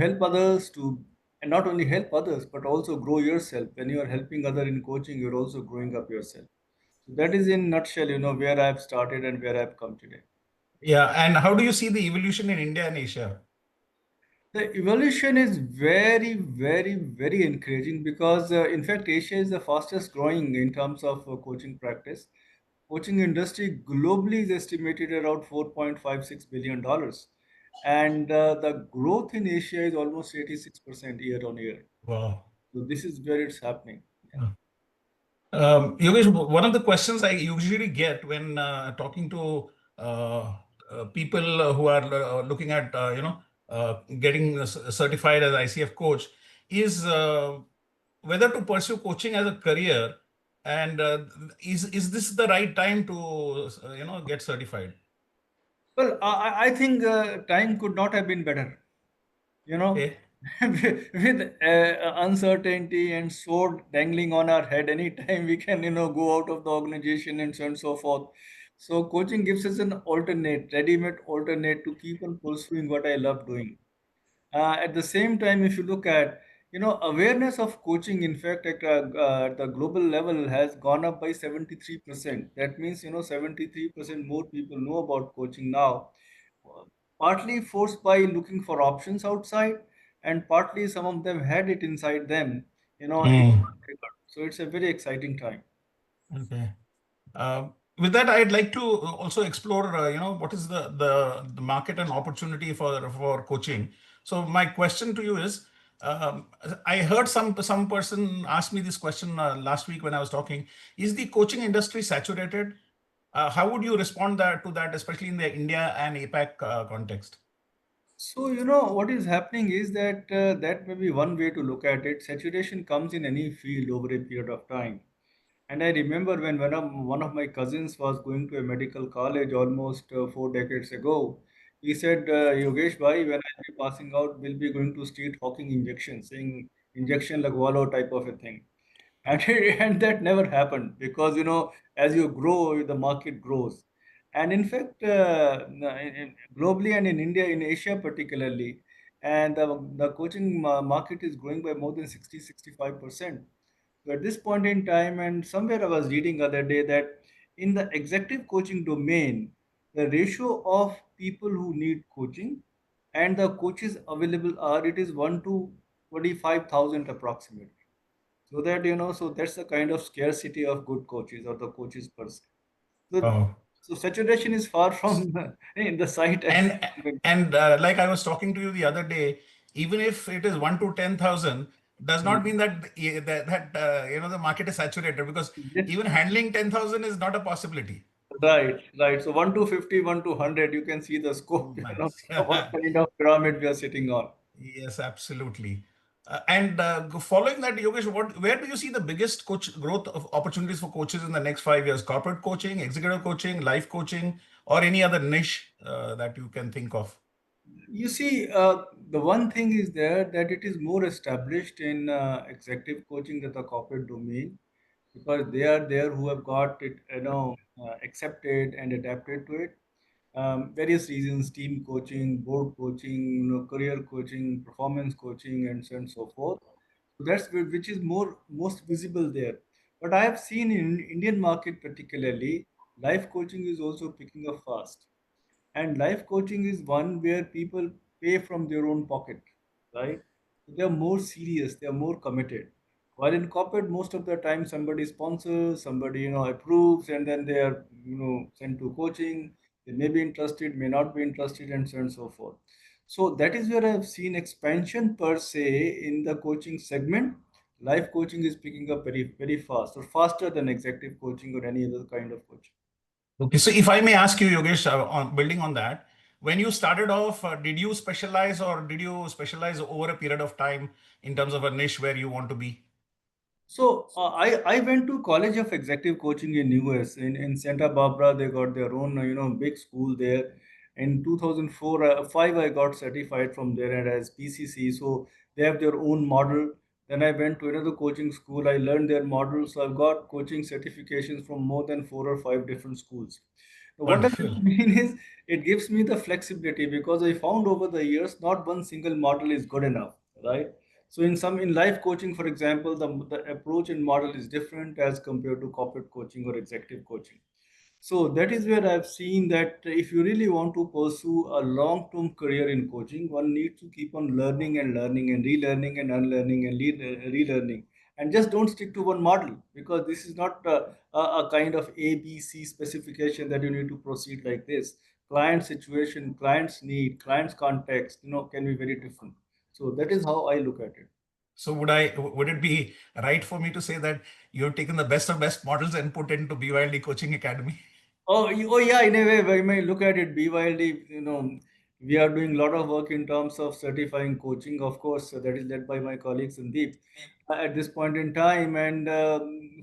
help others to, and not only help others but also grow yourself. When you are helping other in coaching, you're also growing up yourself. So that is in nutshell, where I've started and where I've come today. Yeah. And how do you see the evolution in India and Asia? The evolution is very, very, very encouraging because, in fact, Asia is the fastest growing in terms of coaching practice. Coaching industry globally is estimated around $4.56 billion, and the growth in Asia is almost 86% year on year. Wow. So this is where it's happening. Yeah. Yogesh, one of the questions I usually get when talking to uh, people who are looking at getting certified as ICF coach is whether to pursue coaching as a career, and is this the right time to get certified? Well, I think time could not have been better. you know Okay. with uncertainty and sword dangling on our head anytime we can go out of the organization and so on and so forth. So coaching gives us an alternate, ready-made alternate to keep on pursuing what I love doing. At the same time, if you look at, awareness of coaching, in fact, at the global level has gone up by 73%. That means, 73% more people know about coaching now, uh, partly forced by looking for options outside, and partly some of them had it inside them, it Mm, got triggered. So it's a very exciting time. okay. With that, I'd like to also explore, what is the market and opportunity for coaching. So my question to you is, um, I heard some person ask me this question last week when I was talking. Is the coaching industry saturated? How would you respond to that, especially in the India and APAC context? So, what is happening is that that may be one way to look at it. Saturation comes in any field over a period of time. And I remember when one of my cousins was going to a medical college almost 4 decades ago. He said, Yogesh bhai, when I be passing out, we'll be going to street hawking injections, saying injection lagwalo type of a thing. And, and that never happened because, as you grow, the market grows. And in fact, globally and in India, in Asia particularly, and the coaching market is growing by more than 60-65%. So at this point in time, and somewhere I was reading other day that in the executive coaching domain, the ratio of people who need coaching and the coaches available are, it is 1 to 25,000 approximately. So that, so that's the kind of scarcity of good coaches or the coaches per se. So, Oh. so saturation is far from in the sight. And like I was talking to you the other day, even if it is 1 to 10,000, does not mean that the market is saturated, because Yes, even handling 10,000 is not a possibility. right, right. So 1 to 50, 1 to 100, you can see the scope, Nice. what kind of pyramid we are sitting on. Yes, absolutely. And following that, Yogesh, where do you see the biggest coach growth of opportunities for coaches in the next 5 years? Corporate coaching, executive coaching, life coaching, or any other niche that you can think of? You see, the one thing is there that it is more established in executive coaching than the corporate domain because they are there who have got it, accepted and adapted to it. Various reasons: team coaching, board coaching, career coaching, performance coaching, and so on and so forth. So that's which is most visible there. But I have seen in Indian market particularly, life coaching is also picking up fast, and life coaching is one where people pay from their own pocket, right? They are more serious, they are more committed. While in corporate, most of the time somebody sponsors, somebody approves, and then they are sent to coaching. They may be interested, may not be interested, and so on and so forth. So that is where I've seen expansion per se in the coaching segment. Life coaching is picking up very, very fast, or faster than executive coaching or any other kind of coaching. Okay, so if I may ask you, Yogesh, on building on that, when you started off, did you specialize, or did you specialize over a period of time in terms of a niche where you want to be? So I went to College of Executive Coaching in US in Santa Barbara. They got their own big school there. In 2004 5 I got certified from there and as PCC. So they have their own model. Then I went to another coaching school. I learned their model. So I've got coaching certifications from more than 4 or 5 different schools. What does it Wonderful. mean is it gives me the flexibility because I found over the years not one single model is good enough, right? So in life coaching, for example, the approach and model is different as compared to corporate coaching or executive coaching. So that is where I've seen that if you really want to pursue a long-term career in coaching, one needs to keep on learning and learning and relearning and unlearning and relearning, and just don't stick to one model because this is not a kind of ABC specification that you need to proceed like this. Client situation, client's need, client's context, can be very different. So that is how I look at it. So would it be right for me to say that you've taken the best of best models and put into BYLD Coaching Academy? Oh yeah, in a way, we may look at it BYLD, we are doing a lot of work in terms of certifying coaching, of course, that is led by my colleague Sandeep at this point in time, and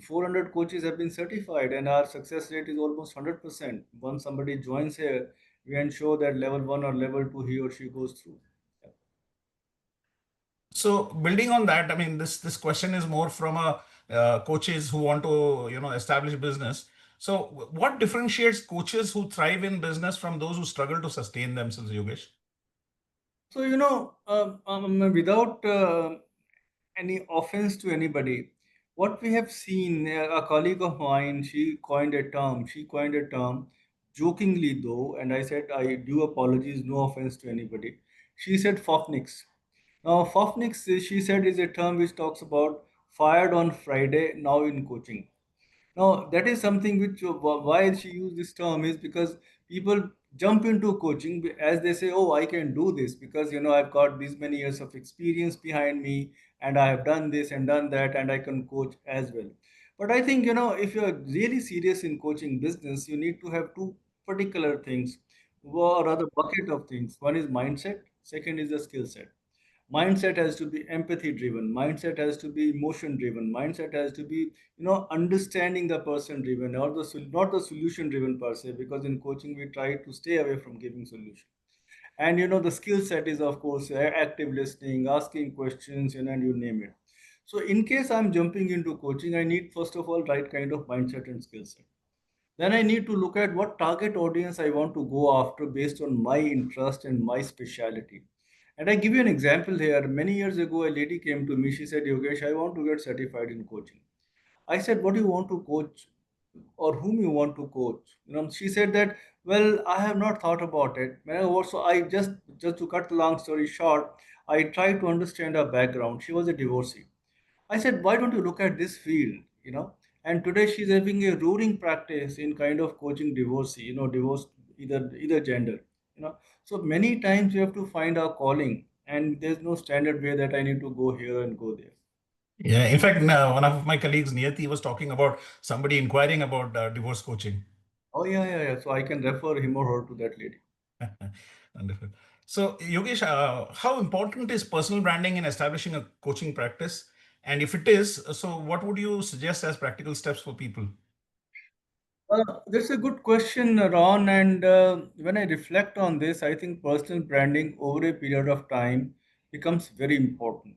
400 coaches have been certified, and our success rate is almost 100%. Once somebody joins here, we ensure that level one or level two he or she goes through. So building on that, I mean, this question is more from a coaches who want to establish business. So what differentiates coaches who thrive in business from those who struggle to sustain themselves, Yogesh? So, without any offense to anybody, what we have seen, a colleague of mine, she coined a term jokingly though, and I said, I do apologies, no offense to anybody. She said Fofnix. Now, Fofnix, she said, is a term which talks about fired on Friday, now in coaching. Now, that is something which why she used this term is because people jump into coaching as they say, "Oh, I can do this because I've got these many years of experience behind me, and I have done this and done that, and I can coach as well." But I think if you're really serious in coaching business, you need to have two particular things, or rather bucket of things. One is mindset. Second is the skill set. Mindset has to be empathy driven, mindset has to be emotion driven, mindset has to be understanding the person driven, or not the solution driven per se, because in coaching we try to stay away from giving solution. And the skill set is of course active listening, asking questions, and you name it. So in case I'm jumping into coaching, I need first of all right kind of mindset and skill set. Then I need to look at what target audience I want to go after based on my interest and my specialty. And I give you an example here. Many years ago, a lady came to me. She said, Yogesh, I want to get certified in coaching. I said, what do you want to coach or whom you want to coach? She said that, well, I have not thought about it. So I just to cut the long story short, I tried to understand her background. She was a divorcee. I said, why don't you look at this field? And today she's having a roaring practice in kind of coaching divorcee, divorced either gender. So many times you have to find our calling, and there's no standard way that I need to go here and go there. Yeah, in fact, one of my colleagues, Niyati, was talking about somebody inquiring about divorce coaching. Oh yeah. So I can refer him or her to that lady. Wonderful. So, Yogesh, how important is personal branding in establishing a coaching practice? And if it is, so what would you suggest as practical steps for people? That's a good question, Ron. And when I reflect on this, I think personal branding over a period of time becomes very important.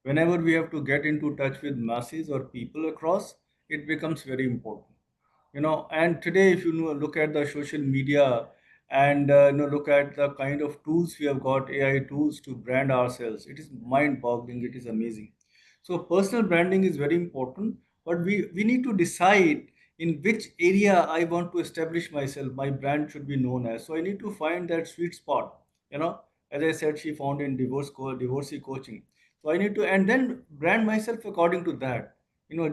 Whenever we have to get into touch with masses or people across, it becomes very important. And today, if look at the social media and look at the kind of tools we have got, AI tools to brand ourselves, it is mind-boggling. It is amazing. So personal branding is very important, but we need to decide in which area I want to establish myself. My brand should be known as. So I need to find that sweet spot. You know, as I said, she found in divorcee coaching. So I need to and then brand myself according to that.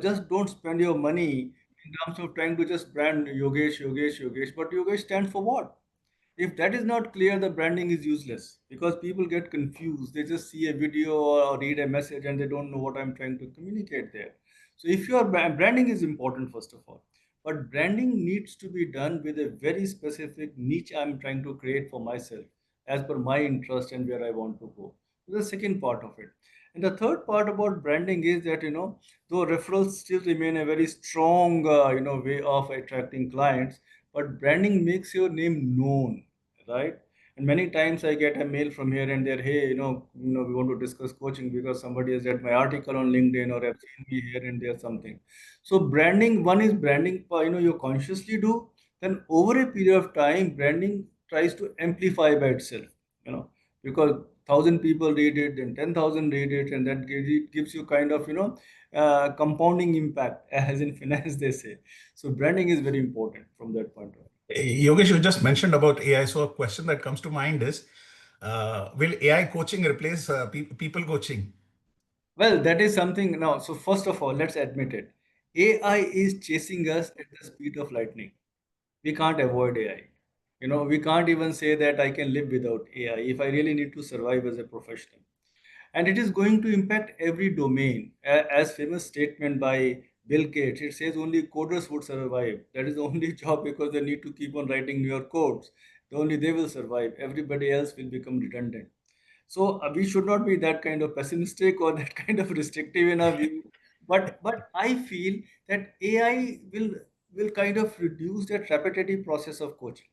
Just don't spend your money in terms of trying to just brand Yogesh. But Yogesh stands for what? If that is not clear, the branding is useless because people get confused. They just see a video or read a message and they don't know what I'm trying to communicate there. So if your branding is important, first of all, but branding needs to be done with a very specific niche I'm trying to create for myself as per my interest and where I want to go. So the second part of it. And the third part about branding is that, though referrals still remain a very strong, way of attracting clients, but branding makes your name known, right? And many times I get a mail from here and there, hey, we want to discuss coaching because somebody has read my article on LinkedIn or have seen me here and there something. So branding, one is branding, you consciously do. then over a period of time, branding tries to amplify by itself, you know, because 1,000 people read it, and 10,000 read it, and that gives you kind of, compounding impact, as in finance they say. So branding is very important from that point of view. Yogesh, you just mentioned about AI. So a question that comes to mind is, will AI coaching replace people coaching? Well, that is something now. So first of all, let's admit it. AI is chasing us at the speed of lightning. We can't avoid AI. We can't even say that I can live without AI if I really need to survive as a professional. And it is going to impact every domain. As famous statement by Bill Gates, it says only coders would survive. That is the only job because they need to keep on writing newer codes. Only they will survive. Everybody else will become redundant. So we should not be that kind of pessimistic or that kind of restrictive in our view. But I feel that AI will kind of reduce that repetitive process of coaching.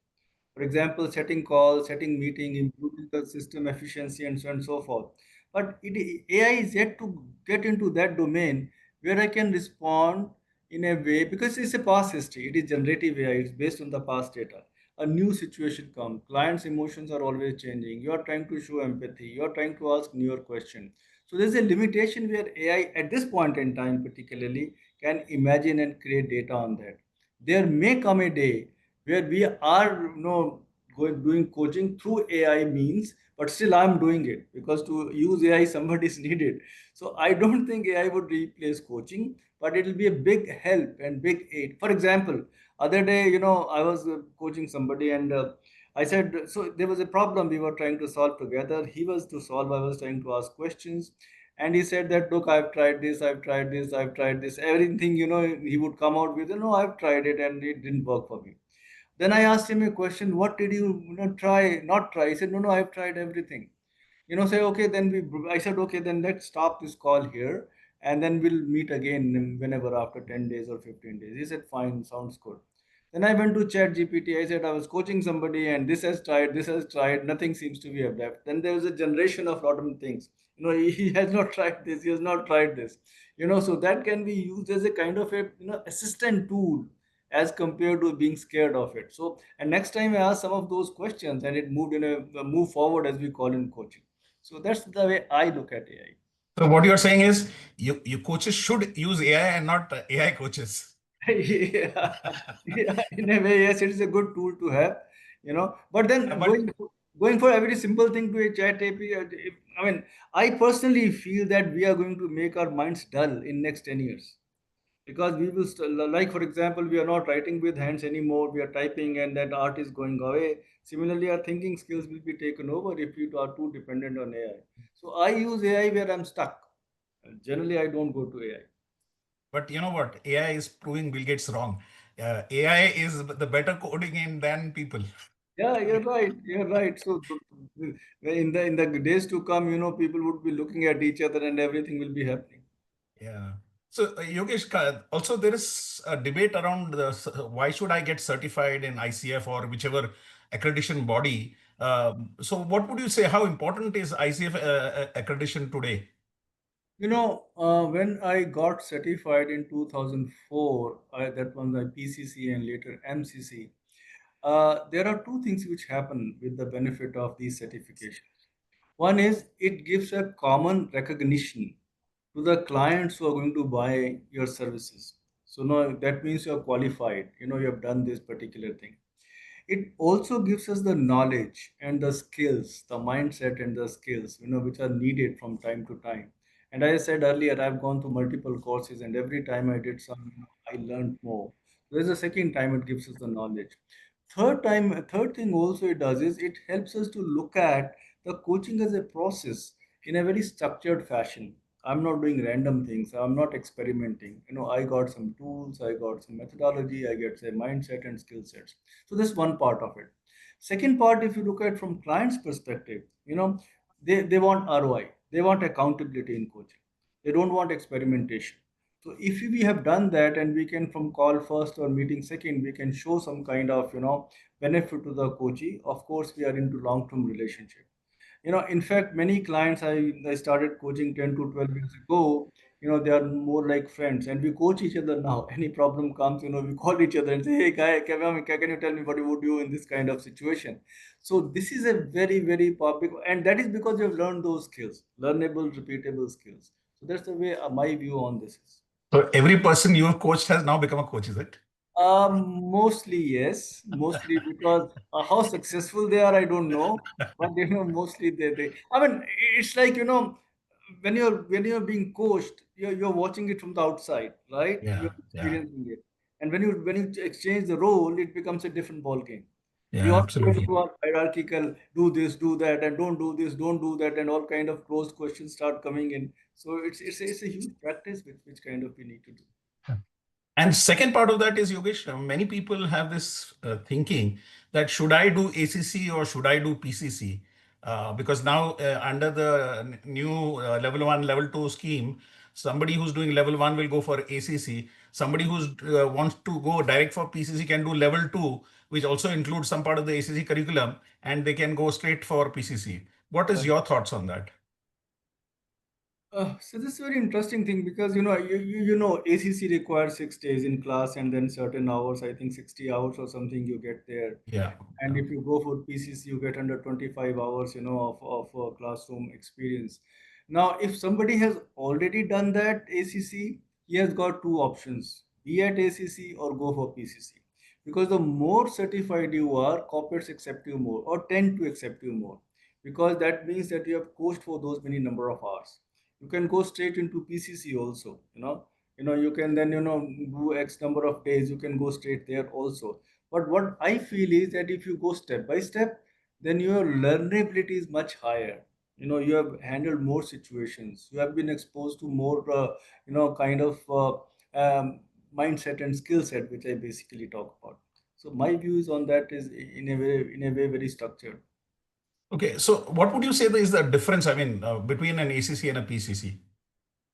For example, setting calls, setting meeting, improving the system efficiency, and so on and so forth. But AI is yet to get into that domain where I can respond in a way because it's a past history. It is generative AI. It's based on the past data. A new situation comes. Clients' emotions are always changing. You are trying to show empathy. You are trying to ask newer questions. So there's a limitation where AI, at this point in time, particularly, can imagine and create data on that. There may come a day where we are doing coaching through AI means, but still I'm doing it because to use AI somebody is needed. So I don't think AI would replace coaching, but it will be a big help and big aid. For example, other day, I was coaching somebody and I said, so there was a problem we were trying to solve together. He was to solve, I was trying to ask questions. And he said that, look, I've tried this, I've tried this, I've tried this, everything, he would come out with, I've tried it and it didn't work for me. Then I asked him a question, what did you, try, not try? He said, no, I've tried everything. Say, okay, then I said, okay, then let's stop this call here and then we'll meet again whenever after 10 days or 15 days. He said, fine, sounds good. Then I went to Chat GPT. I said, I was coaching somebody and this has tried, nothing seems to be adapt. Then there was a generation of lot of things. He has not tried this, he has not tried this. So that can be used as a kind of a, assistant tool as compared to being scared of it. So, and next time I asked some of those questions and it moved in a move forward as we call in coaching. So that's the way I look at AI. So what you're saying is you coaches should use AI and not AI coaches. Yeah, yeah, in a way, yes, it is a good tool to have, But then But going for a very simple thing to a chat API, I mean, I personally feel that we are going to make our minds dull in next 10 years because we will still, like for example, we are not writing with hands anymore. We are typing, and that art is going away. Similarly, our thinking skills will be taken over if we are too dependent on AI. So I use AI where I'm stuck. Generally, I don't go to AI. but you know what? AI is proving Bill Gates wrong. AI is the better coding in than people. Yeah, you're right. You're right. So in the days to come, people would be looking at each other, and everything will be happening. Yeah. So, Yogesh, also there is a debate around why should I get certified in ICF or whichever accreditation body. So, what would you say? How important is ICF accreditation today? When I got certified in 2004, that was my PCC and later MCC. There are two things which happen with the benefit of these certifications. One is it gives a common recognition to the clients who are going to buy your services. So now that means you are qualified. You have done this particular thing. It also gives us the knowledge and the skills, the mindset and the skills, which are needed from time to time. And as I said earlier, I've gone through multiple courses, and every time I did some, I learned more. There's a second time it gives us the knowledge. Third thing also it does is it helps us to look at the coaching as a process in a very structured fashion. I'm not doing random things. I'm not experimenting. I got some tools, I got some methodology, I get a mindset and skill sets. So that's one part of it. Second part, if you look at from client's perspective, they want ROI. They want accountability in coaching. They don't want experimentation. So if we have done that and we can from call first or meeting second, we can show some kind of, benefit to the coachee. Of course, we are into long-term relationship. In fact, many clients I started coaching 10 to 12 years ago, They are more like friends, and we coach each other now. Any problem comes, we call each other and say, "Hey, guy, can you tell me what you would do in this kind of situation?" So this is a very, very popular, and that is because you have learned those skills, learnable, repeatable skills. So that's the way my view on this is. So every person you have coached has now become a coach, is it? Mostly yes, mostly because how successful they are, I don't know. But mostly they. I mean, it's like when you're being coached, you're watching it from the outside, right? Yeah, You're yeah, experiencing it, and when you exchange the role, it becomes a different ball game. We yeah, all go absolutely. into our hierarchical, do this, do that, and don't do this, don't do that, and all kind of closed questions start coming in. So it's a huge practice which kind of we need to do. And second part of that is, Yogesh, many people have this thinking that should I do ACC or should I do PCC? Because now under the new level one, level two scheme, somebody who's doing level one will go for ACC. Somebody who's wants to go direct for PCC can do level two, which also includes some part of the ACC curriculum, and they can go straight for PCC. What is your thoughts on that? So this is very interesting thing because ACC requires 6 days in class and then certain hours. I think 60 hours or something you get there. Yeah. And if you go for PCC, you get under 25 hours, of classroom experience. Now, if somebody has already done that ACC, he has got two options: be at ACC or go for PCC. Because the more certified you are, corporates accept you more or tend to accept you more, because that means that you have coached for those many number of hours. You can go straight into PCC also. You can then do X number of days. You can go straight there also. But what I feel is that if you go step by step, then your learnability is much higher. You have handled more situations. You have been exposed to more, kind of mindset and skill set, which I basically talk about. So my views on that is in a way very structured. Okay. So what would you say is the difference, I mean, between an ACC and a PCC?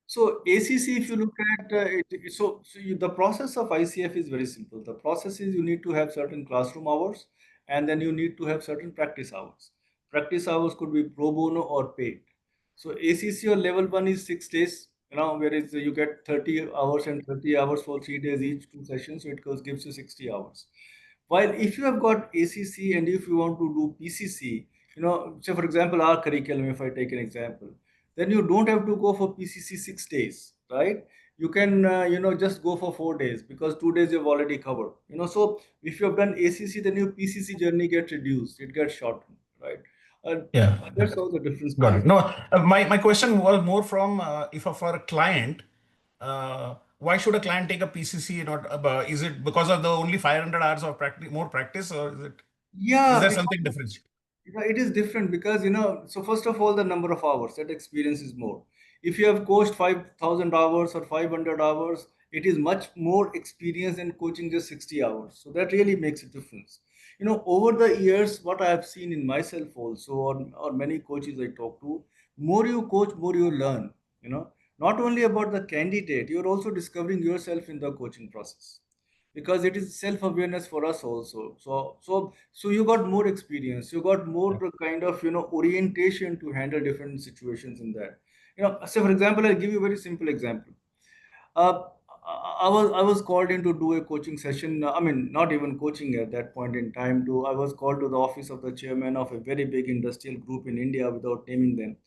So ACC, if you look at the process of ICF is very simple. The process is you need to have certain classroom hours, and then you need to have certain practice hours. Practice hours could be pro bono or paid. So ACC or level one is 6 days, whereas you get 30 hours and 30 hours for 3 days each, two sessions, so gives you 60 hours. While if you have got ACC and if you want to do PCC, say for example, our curriculum, if I take an example, then you don't have to go for PCC 6 days, right? You can, just go for 4 days because 2 days you've already covered. So if you have done ACC, then your PCC journey gets reduced, it gets shortened, right? Uh, Yeah. that's how the difference Got between. it. No, my question was more from if for a client, why should a client take a PCC? Not is it because of the only 500 hours of practice, more practice, or is Yeah, there because something different? it is different because so first of all, the number of hours, that experience is more. If you have coached 5,000 hours or 500 hours, it is much more experience than coaching just 60 hours. So that really makes a difference. Over the years, what I have seen in myself also, or many coaches I talk to, more you coach, more you learn. Not only about the candidate, you're also discovering yourself in the coaching process, because it is self-awareness for us also. So you got more experience, you got more kind of orientation to handle different situations in that. Say for example, I'll give you a very simple example. uh, I was called in to do a coaching session. I mean, not even coaching at that point in time. I was called to the office of the chairman of a very big industrial group in India, without naming them.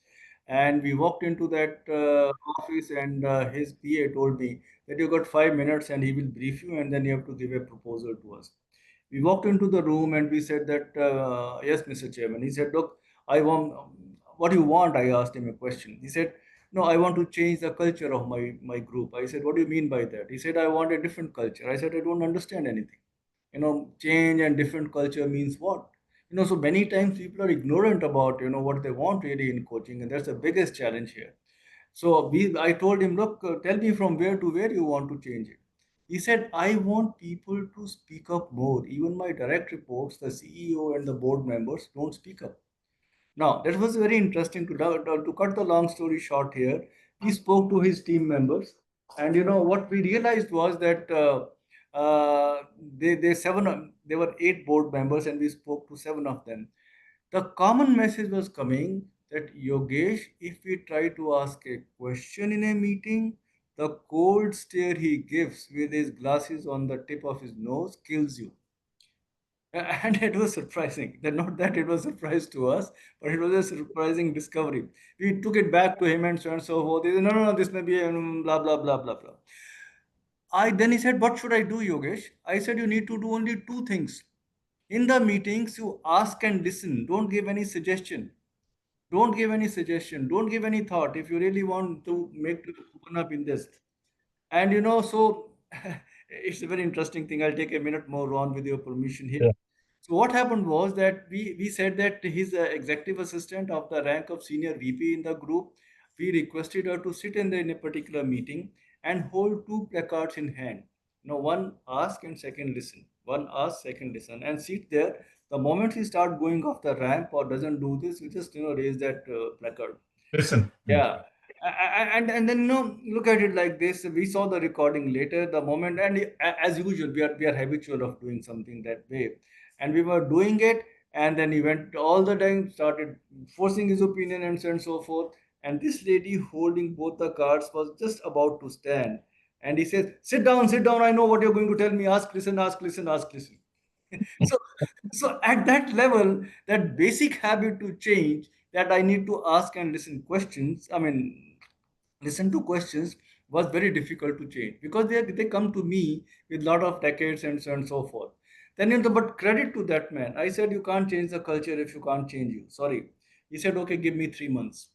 And we walked into that office, and his PA told me that you got 5 minutes, and he will brief you, and then you have to give a proposal to us. We walked into the room, and we said that, yes, Mr. Chairman. He said, look, I want, what do you want? I asked him a question. He said, no, I want to change the culture of my group. I said, what do you mean by that? He said, I want a different culture. I said, I don't understand anything. Change and different culture means what? So many times people are ignorant about what they want really in coaching, and that's the biggest challenge here. So I told him, look, tell me from where to where you want to change it. He said, I want people to speak up more. Even my direct reports, the CEO and the board members don't speak up. Now, that was very interesting. To cut the long story short here, we spoke to his team members, and what we realized was that there were 8 board members, and we spoke to 7 of them. The common message was coming that, Yogesh, if we try to ask a question in a meeting, The cold stare he gives with his glasses on the tip of his nose kills you. And it was surprising. That not that it was a surprise to us, but it was a surprising discovery. We took it back to him and so on and so forth. He said, no, no, no, this may be blah blah blah blah blah. I then he said, what should I do, Yogesh? I said, you need to do only two things. In the meetings, you ask and listen. Don't give any suggestion. Don't give any suggestion. Don't give any thought. If you really want to make to open up in this, and so it's a very interesting thing. I'll take a minute more on with your permission here. Yeah. So what happened was that we said that his executive assistant of the rank of senior VP in the group, we requested her to sit in a particular meeting and hold two placards in hand. One ask and second listen. One ask, second listen, and sit there. The moment he start going off the ramp or doesn't do this, we just raise that placard. Listen. Yeah. And then look at it like this. We saw the recording later, the moment, and as usual, we are habitual of doing something that way, and we were doing it, and then he went all the time, started forcing his opinion and so on and so forth. And this lady holding both the cards was just about to stand, and he says, "Sit down, sit down. I know what you're going to tell me. Ask, listen, ask, listen, ask, listen." so so at that level, that basic habit to change, that I need to ask and listen questions, I mean listen to questions, was very difficult to change, because they come to me with lot of decades and so on and so forth. Then but credit to that man. I said, you can't change the culture if you can't change you. Sorry. He said, okay, give me 3 months.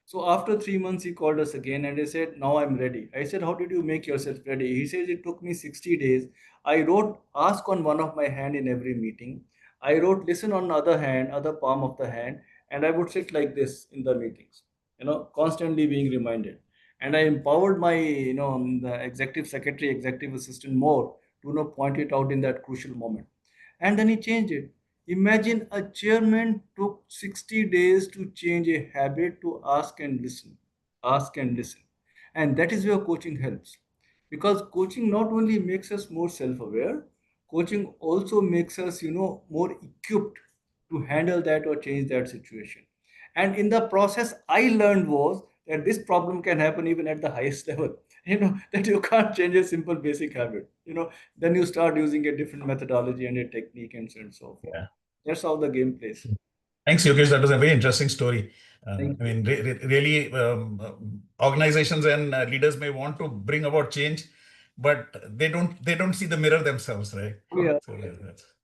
So after 3 months, he called us again and he said, now I'm ready. I said, how did you make yourself ready? He says, it took me 60 days. I wrote ask on one of my hand in every meeting. I wrote listen on the other hand, other palm of the hand, and I would sit like this in the meetings, constantly being reminded. And I empowered my, the executive secretary, executive assistant more to point it out in that crucial moment. And then he changed it. Imagine a chairman took 60 days to change a habit to ask and listen. Ask and listen. And that is where coaching helps. Because coaching not only makes us more self aware, coaching also makes us, more equipped to handle that or change that situation. And in the process, I learned was that this problem can happen even at the highest level. That you can't change a simple basic habit. Then you start using a different methodology and a technique and so on and so forth. Yeah. That's how the game plays. Thanks, Yogesh. That was a very interesting story. Thank I you. mean, really, organizations and leaders may want to bring about change, but they don't see the mirror themselves, right? Yeah. So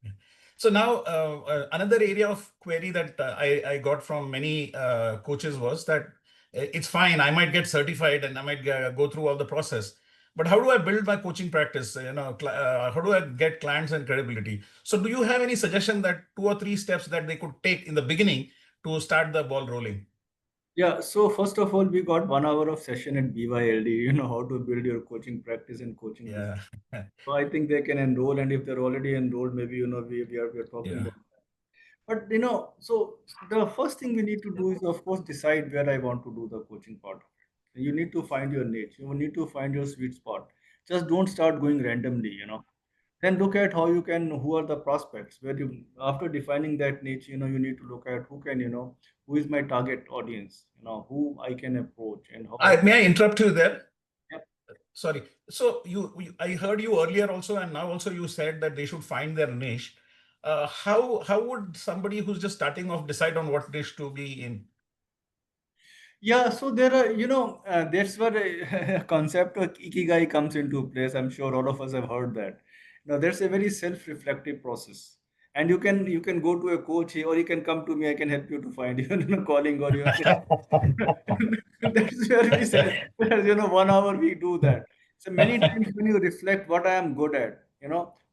yeah. So now, another area of query that I got from many coaches was that it's fine. I might get certified and I might go through all the process, but how do I build my coaching practice? How do I get clients and credibility? So, do you have any suggestion that 2 or 3 steps that they could take in the beginning to start the ball rolling? Yeah. So first of all, we got 1 hour of session at BYLD, how to build your coaching practice and coaching business. Yeah, So I think they can enroll, and if they're already enrolled, maybe we are talking yeah. about. But so the first thing we need to do is, of course, decide where I want to do the coaching part of it. You need to find your niche. You need to find your sweet spot. Just don't start going randomly. Then look at how you can, who are the prospects. Where you, after defining that niche, you need to look at who is my target audience, who I can approach and how I. May I interrupt you there? Yep. Sorry. So I heard you earlier also, and now also you said that they should find their niche. How would somebody who's just starting off decide on what niche to be in? Yeah, so there are, that's where a concept of ikigai comes into place. I'm sure all of us have heard that. Now, there's a very self-reflective process, and you can go to a coach here, or you can come to me. I can help you to find calling, or that's where we said, 1 hour we do that. So many times when you reflect what I am good at,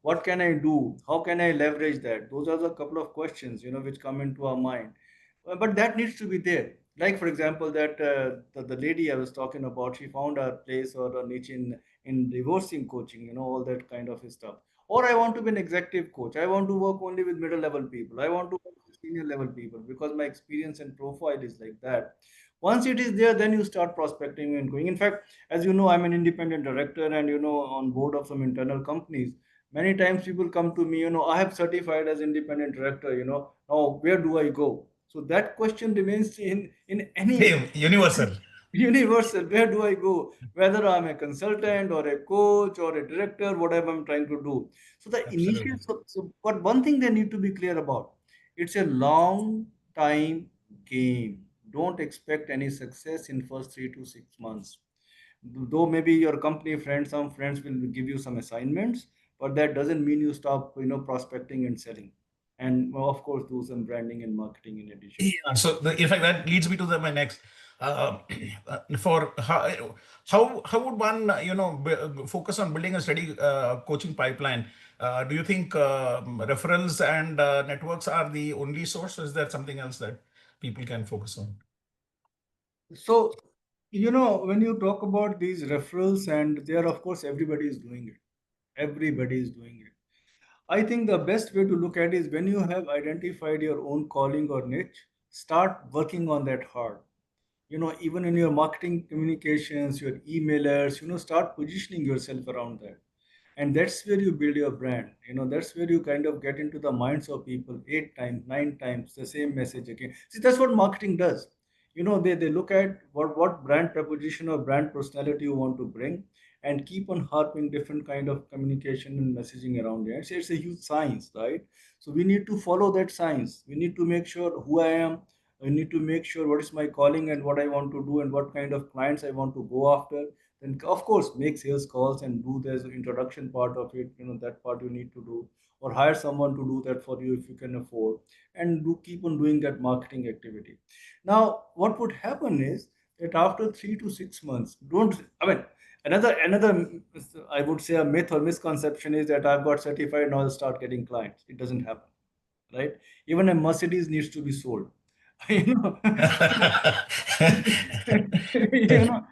what can I do? How can I leverage that? Those are the couple of questions, which come into our mind. But that needs to be there. Like, for example, that the lady I was talking about, she found a place or a niche in divorcing coaching, all that kind of stuff. Or I want to be an executive coach. I want to work only with middle level people. I want to work with senior level people because my experience and profile is like that. Once it is there, then you start prospecting and going. In fact, as you know, I'm an independent director and on board of some internal companies. Many times people come to me, I have certified as independent director, now where do I go? So that question remains in any Hey, universal. Universal, where do I go? Whether I'm a consultant or a coach or a director, whatever I'm trying to do. So the initial, Absolutely. but one thing they need to be clear about, it's a long time game. Don't expect any success in first 3 to 6 months. Though maybe your company friends, some friends will give you some assignments, but that doesn't mean you stop, prospecting and selling. And well, of course, do some branding and marketing in addition. Yeah. So in fact, that leads me to my next. Uh, for how would one focus on building a steady coaching pipeline? Do you think referrals and networks are the only source, or is there something else that people can focus on? So, when you talk about these referrals, and there, of course, everybody is doing it. Everybody is doing it. I think the best way to look at is when you have identified your own calling or niche, start working on that hard. Even in your marketing communications, your emailers, start positioning yourself around that. And that's where you build your brand. That's where you kind of get into the minds of people 8 times, 9 times, the same message again. See, that's what marketing does. They look at what brand proposition or brand personality you want to bring, and keep on harping different kind of communication and messaging around it. It's a huge science, right? So we need to follow that science. We need to make sure who I am. I need to make sure what is my calling and what I want to do and what kind of clients I want to go after. Then of course make sales calls and do this introduction part of it. That part you need to do, or hire someone to do that for you if you can afford, and do keep on doing that marketing activity. Now what would happen is that after 3 to 6 months, don't I mean another I would say a myth or misconception is that I've got certified now I'll start getting clients. It doesn't happen, right? Even a Mercedes needs to be sold. you know you know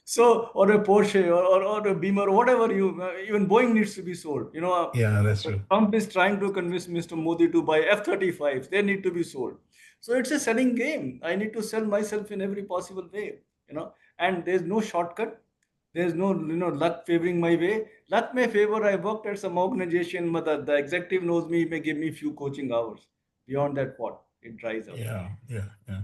so, or a Porsche, or a Beamer, whatever even Boeing needs to be sold. Yeah, that's true. Trump is trying to convince Mr. Modi to buy F-35s. They need to be sold. So it's a selling game. I need to sell myself in every possible way, and there's no shortcut. There's no, luck favoring my way. Luck may favor. I worked at some organization, but the executive knows me, may give me few coaching hours. Beyond that, what? It dries up. Yeah, yeah, yeah.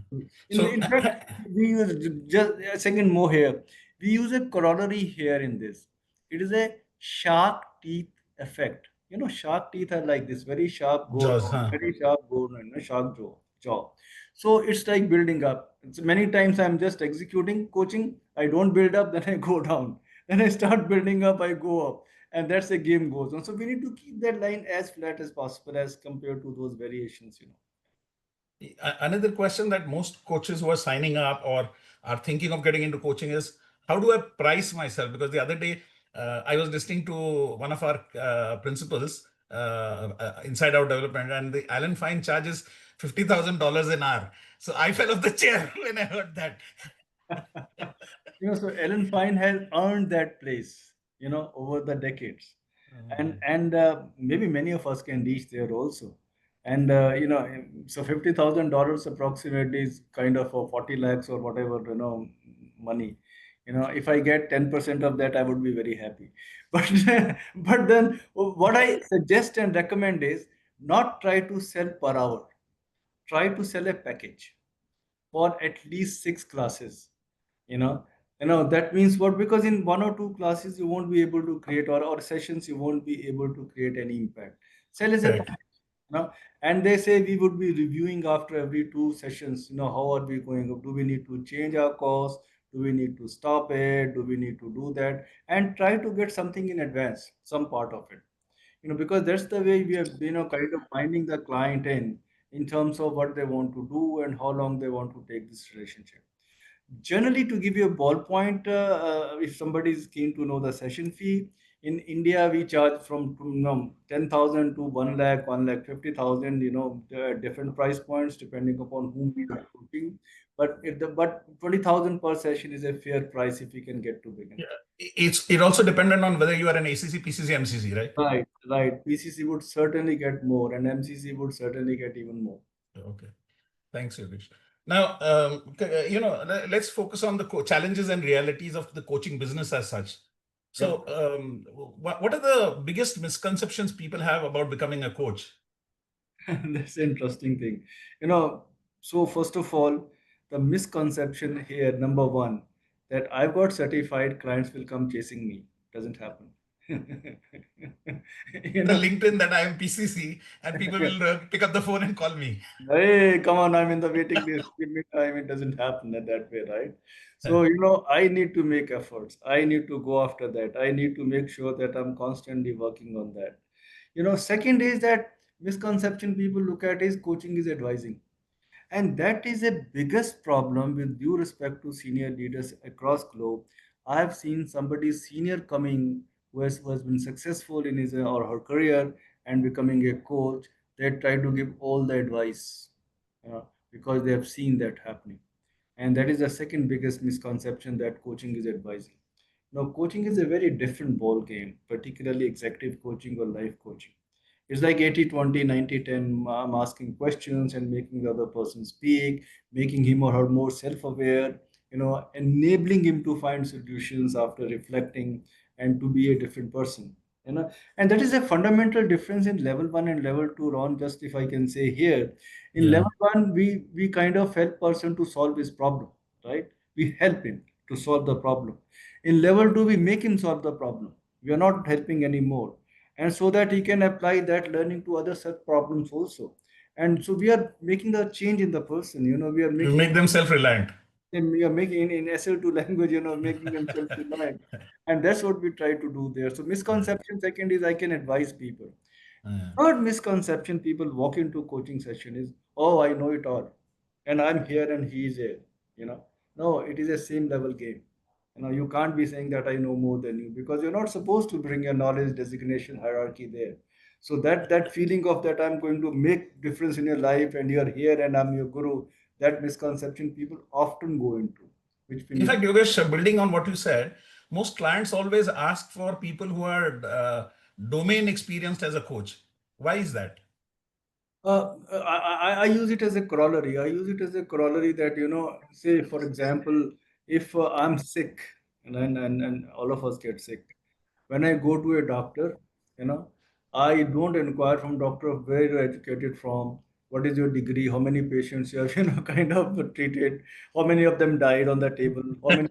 So In fact, we use just a second more here. We use a corollary here in this. It is a shark teeth effect. Shark teeth are like this Jaws, huh? very sharp bone, shark jaw. So it's like building up. It's many times I'm just executing coaching. I don't build up, then I go down. Then I start building up, I go up. And that's the game goes on. So we need to keep that line as flat as possible as compared to those variations. Another question that most coaches who are signing up or are thinking of getting into coaching is, how do I price myself? Because the other day I was listening to one of our principals, inside out development, and the Alan Fine charges $50,000 an hour. So I fell off the chair when I heard that. So Ellen Fine has earned that place, over the decades, and Uh, maybe many of us can reach there also. And so $50,000 approximately is kind of a 40 lakhs or whatever, money. If I get 10% of that, I would be very happy. But but then what I suggest and recommend is not try to sell per hour. Try to sell a package for at least 6 classes. you know that means what? Because in 1 or 2 classes you won't be able to create, or sessions you won't be able to create any impact. Sell is a Correct. package. And they say we would be reviewing after every 2 sessions. How are we going? Do we need to change our course? Do we need to stop it? Do we need to do that? And try to get something in advance, some part of it. Because that's the way we are, kind of finding the client in terms of what they want to do and how long they want to take this relationship. Generally, to give you a ballpoint, if somebody is keen to know the session fee, in India we charge from 10,000 to 1 lakh, 1,50,000. Different price points depending upon whom we are looking. But 20,000 per session is a fair price if we can get to begin Yeah. with. It also dependent on whether you are an ACC, PCC, MCC, right? Right, right. PCC would certainly get more, and MCC would certainly get even more. Okay. Thanks, Yogesh. Now, let's focus on the challenges and realities of the coaching business as such. Yeah. So, what are the biggest misconceptions people have about becoming a coach? That's the interesting thing. You know, so first of all, the misconception here, number one, that I've got certified clients will come chasing me. Doesn't happen. you The know, LinkedIn that I am PCC and people will pick up the phone and call me. hey, come on, I'm in the waiting list. Give me time. It doesn't happen in that way, right? So, I need to make efforts. I need to go after that. I need to make sure that I'm constantly working on that. Second is that misconception people look at is coaching is advising. And that is a biggest problem with due respect to senior leaders across globe. I have seen somebody senior coming who has been successful in his or her career and becoming a coach. They try to give all the advice, because they have seen that happening. And that is the second biggest misconception, that coaching is advising. Now, coaching is a very different ball game, particularly executive coaching or life coaching. It's like 80-20, 90-10. I'm asking questions and making the other person speak, making him or her more self-aware, enabling him to find solutions after reflecting and to be a different person. And that is a fundamental difference in level one and level two, Ron. Just if I can say here, in Yeah. level one, we kind of help person to solve his problem, right? We help him to solve the problem. In level two, we make him solve the problem. We are not helping anymore, and so that he can apply that learning to other such problems also. And so we are making the change in the person. We are You making make them self-reliant. we are making in SL2 language, making them self-reliant. And that's what we try to do there. So misconception second is I can advise people. Yeah. Third misconception people walk into coaching session is, oh, I know it all, and I'm here and he is here. No, it is a same level game. You can't be saying that I know more than you, because you're not supposed to bring your knowledge designation hierarchy there. So that feeling of that I'm going to make difference in your life and you're here and I'm your guru, that misconception people often go into, which we In need. fact, Yogesh, building on what you said, most clients always ask for people who are domain experienced as a coach. Why is that? I use it as a corollary. I use it as a corollary that, say, for example, if I'm sick, and all of us get sick, when I go to a doctor, you know, I don't inquire from doctor of where you're educated from, what is your degree, how many patients you have, kind of treated, how many of them died on the table, how many.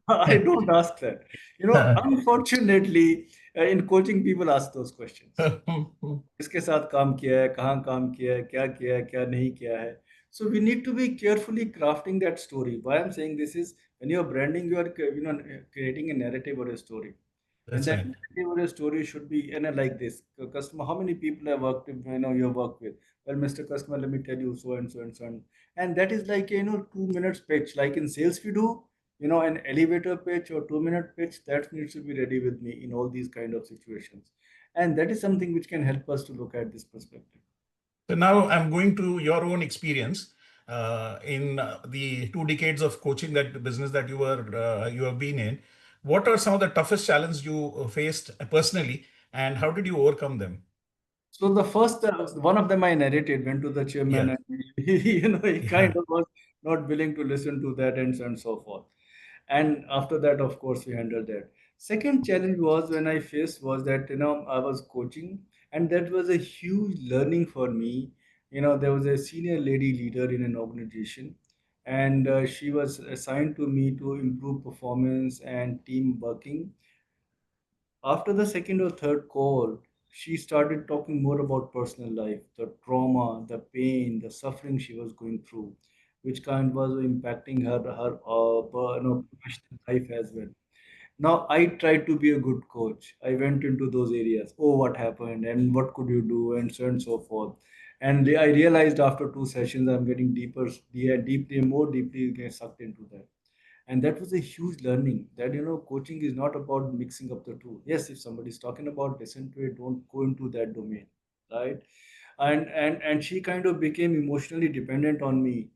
I don't ask that. Unfortunately, in coaching, people ask those questions. किसके साथ काम किया है, कहाँ काम किया है, क्या नहीं किया है. So we need to be carefully crafting that story. Why I'm saying this is, when you're branding, you are creating a narrative or a story. And That's that right. narrative or a story should be like this. Customer, how many people have worked with, you work with? Well, Mr. Customer, let me tell you so and so and so. And that is like, 2 minutes pitch. Like in sales, we do, an elevator pitch or 2-minute pitch, that needs to be ready with me in all these kind of situations. And that is something which can help us to look at this perspective. So now I'm going to your own experience in the 2 decades of coaching, that business that you have been in. What are some of the toughest challenges you faced personally, and how did you overcome them? So the first one of them I narrated went to the chairman, Yeah. and he kind Yeah. of was not willing to listen to that, and so on and so forth. And after that, of course, we handled that. Second challenge was when I faced was that, I was coaching, and that was a huge learning for me. There was a senior lady leader in an organization, and she was assigned to me to improve performance and team working. After the second or third call, she started talking more about personal life, the trauma, the pain, the suffering she was going through, which kind was impacting her professional life as well. Now I tried to be a good coach. I went into those areas. Oh, what happened and what could you do, and so on and so forth. And I realized after 2 sessions, I'm getting deeper, deeply, more deeply get sucked into that. And that was a huge learning, that coaching is not about mixing up the two. Yes, if somebody is talking about, listen to it, don't go into that domain, right? And she kind of became emotionally dependent on me.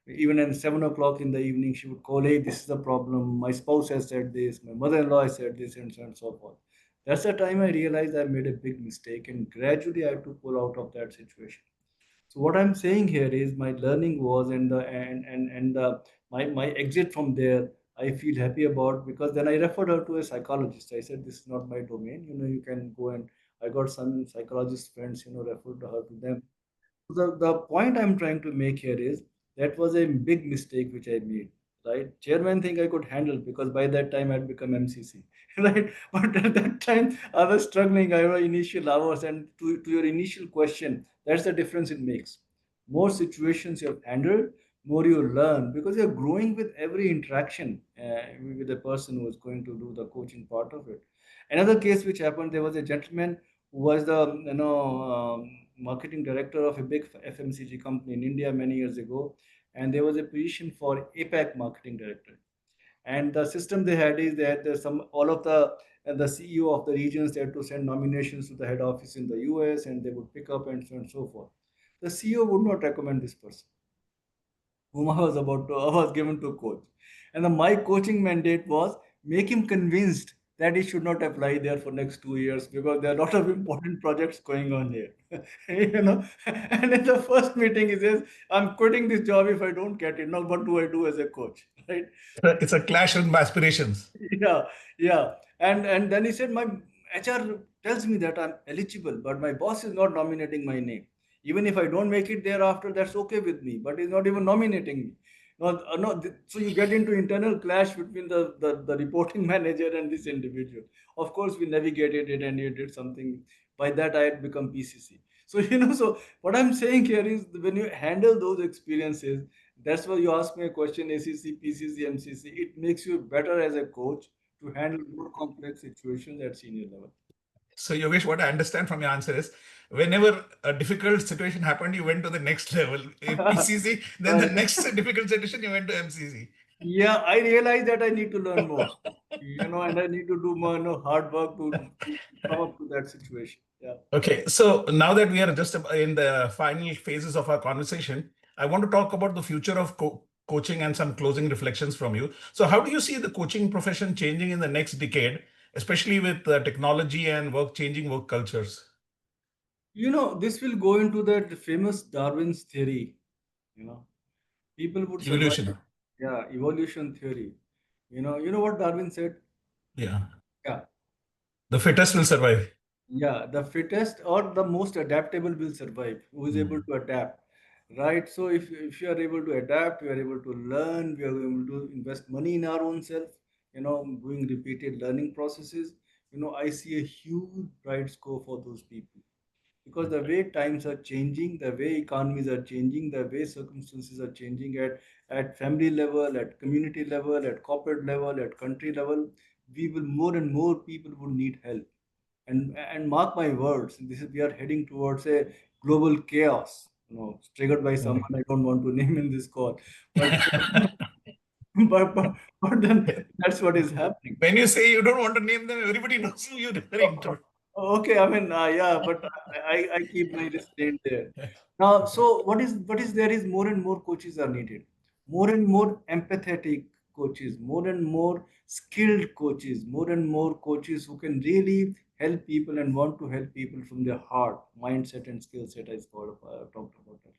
Even at 7 o'clock in the evening, she would call, hey, this is the problem, my spouse has said this, my mother-in-law has said this, and so on and so forth. That's the time I realized I made a big mistake, and gradually I had to pull out of that situation. So what I'm saying here is my learning was, and my exit from there, I feel happy about, because then I referred her to a psychologist. I said, this is not my domain. You can go, and I got some psychologist friends, referred to her to them. So the point I'm trying to make here is that was a big mistake which I made. right? Chairman thing I could handle because by that time I'd become MCC, right? But at that time I was struggling. I was initial hours, and to your initial question, that's the difference it makes. More situations you have handled, more you learn because you're growing with every interaction with the person who is going to do the coaching part of it. Another case which happened, there was a gentleman who was the marketing director of a big FMCG company in India many years ago, and there was a position for APAC marketing director. And the system they had is that there's some all of the CEO of the regions, they had to send nominations to the head office in the US, and they would pick up and so on and so forth. The CEO would not recommend this person whom I was given to coach. And my coaching mandate was make him convinced that he should not apply there for next 2 years because there are a lot of important projects going on here. And in the first meeting he says, I'm quitting this job if I don't get it. Now what do I do as a coach? Right? It's a clash with aspirations. Yeah, yeah. And then he said, my HR tells me that I'm eligible, but my boss is not nominating my name. Even if I don't make it thereafter, that's okay with me. But he's not even nominating me. No, no. So you get into internal clash between the reporting manager and this individual. Of course, we navigated it and he did something. By that, I had become PCC. So so what I'm saying here is when you handle those experiences, that's why you ask me a question, ACC, PCC, MCC. It makes you better as a coach to handle more complex situations at senior level. So, Yogesh, what I understand from your answer is whenever a difficult situation happened, you went to the next level, PCC, then the Right. next difficult situation, you went to MCC. Yeah, I realize that I need to learn more, and I need to do more, hard work to come up to that situation. Yeah. Okay, so now that we are just in the final phases of our conversation, I want to talk about the future of coaching and some closing reflections from you. So, how do you see the coaching profession changing in the next decade, especially with technology and work changing work cultures? This will go into that famous Darwin's theory. You know, people would survive. Evolution. Yeah, evolution theory. You know what Darwin said? Yeah. Yeah, The fittest will survive. yeah, the fittest or the most adaptable will survive, who is able Hmm. to adapt, right? So if you are able to adapt, we are able to learn, we are able to invest money in our own self, doing repeated learning processes. I see a huge bright scope for those people because the way times are changing, the way economies are changing, the way circumstances are changing at family level, at community level, at corporate level, at country level, we will more and more people would need help. And mark my words, this is we are heading towards a global chaos, triggered by someone I don't want to name in this call, but but then that's what is happening. When you say you don't want to name them, everybody knows who you're referring Oh, to. okay, I mean, yeah, but I keep my restraint there. Now, so what is there is more and more coaches are needed, more and more empathetic coaches, more and more skilled coaches, more and more coaches who can really help people and want to help people from their heart, mindset, and skill set. I talked about that.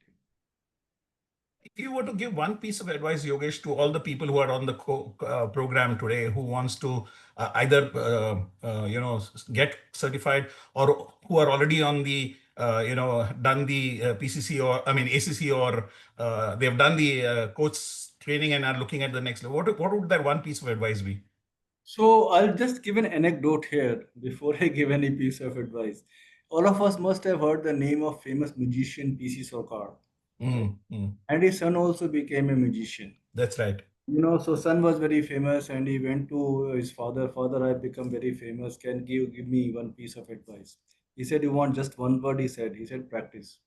If you were to give one piece of advice, Yogesh, to all the people who are on the program today, who wants to either get certified or who are already on the done the PCC or I mean ACC or they have done the coach training and are looking at the next level, what would that one piece of advice be? So I'll just give an anecdote here before I give any piece of advice. All of us must have heard the name of famous magician PC Sarkar, right? Mm, mm, And his son also became a magician. that's right. So son was very famous and he went to his father. Father, I've become very famous. Can give me one piece of advice? He said, you want just one word? He said, practice.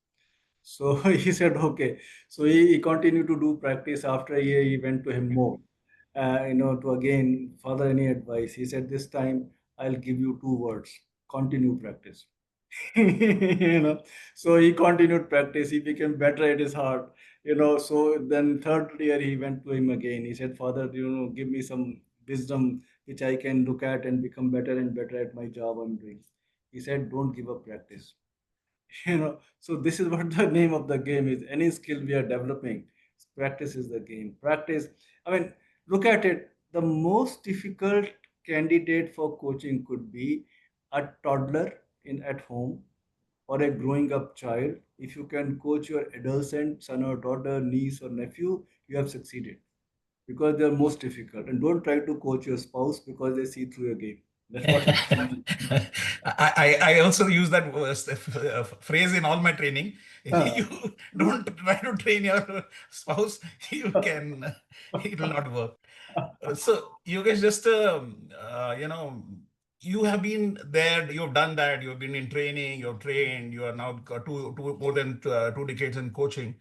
So he said, okay. So he continued to do practice. After a year, he went to him more, to again, father, any advice? He said, this time I'll give you two words. Continue practice. you know so he continued practice, he became better at his heart. So then third year he went to him again. He said, father, give me some wisdom which I can look at and become better and better at my job I'm doing. He said, don't give up practice. So this is what the name of the game is. Any skill we are developing, practice is the game. Practice, I mean, look at it, the most difficult candidate for coaching could be a toddler in at home or a growing up child. If you can coach your adolescent son or daughter, niece or nephew, you have succeeded. because they're most difficult. And don't try to coach your spouse because they see through your game. That's what I I, I also use that phrase in all my training. think. You don't try to train your spouse, you can, it will not work. So you guys just, you have been there, you've done that, you've been in training, you're trained, you are now got more than 2 decades in coaching.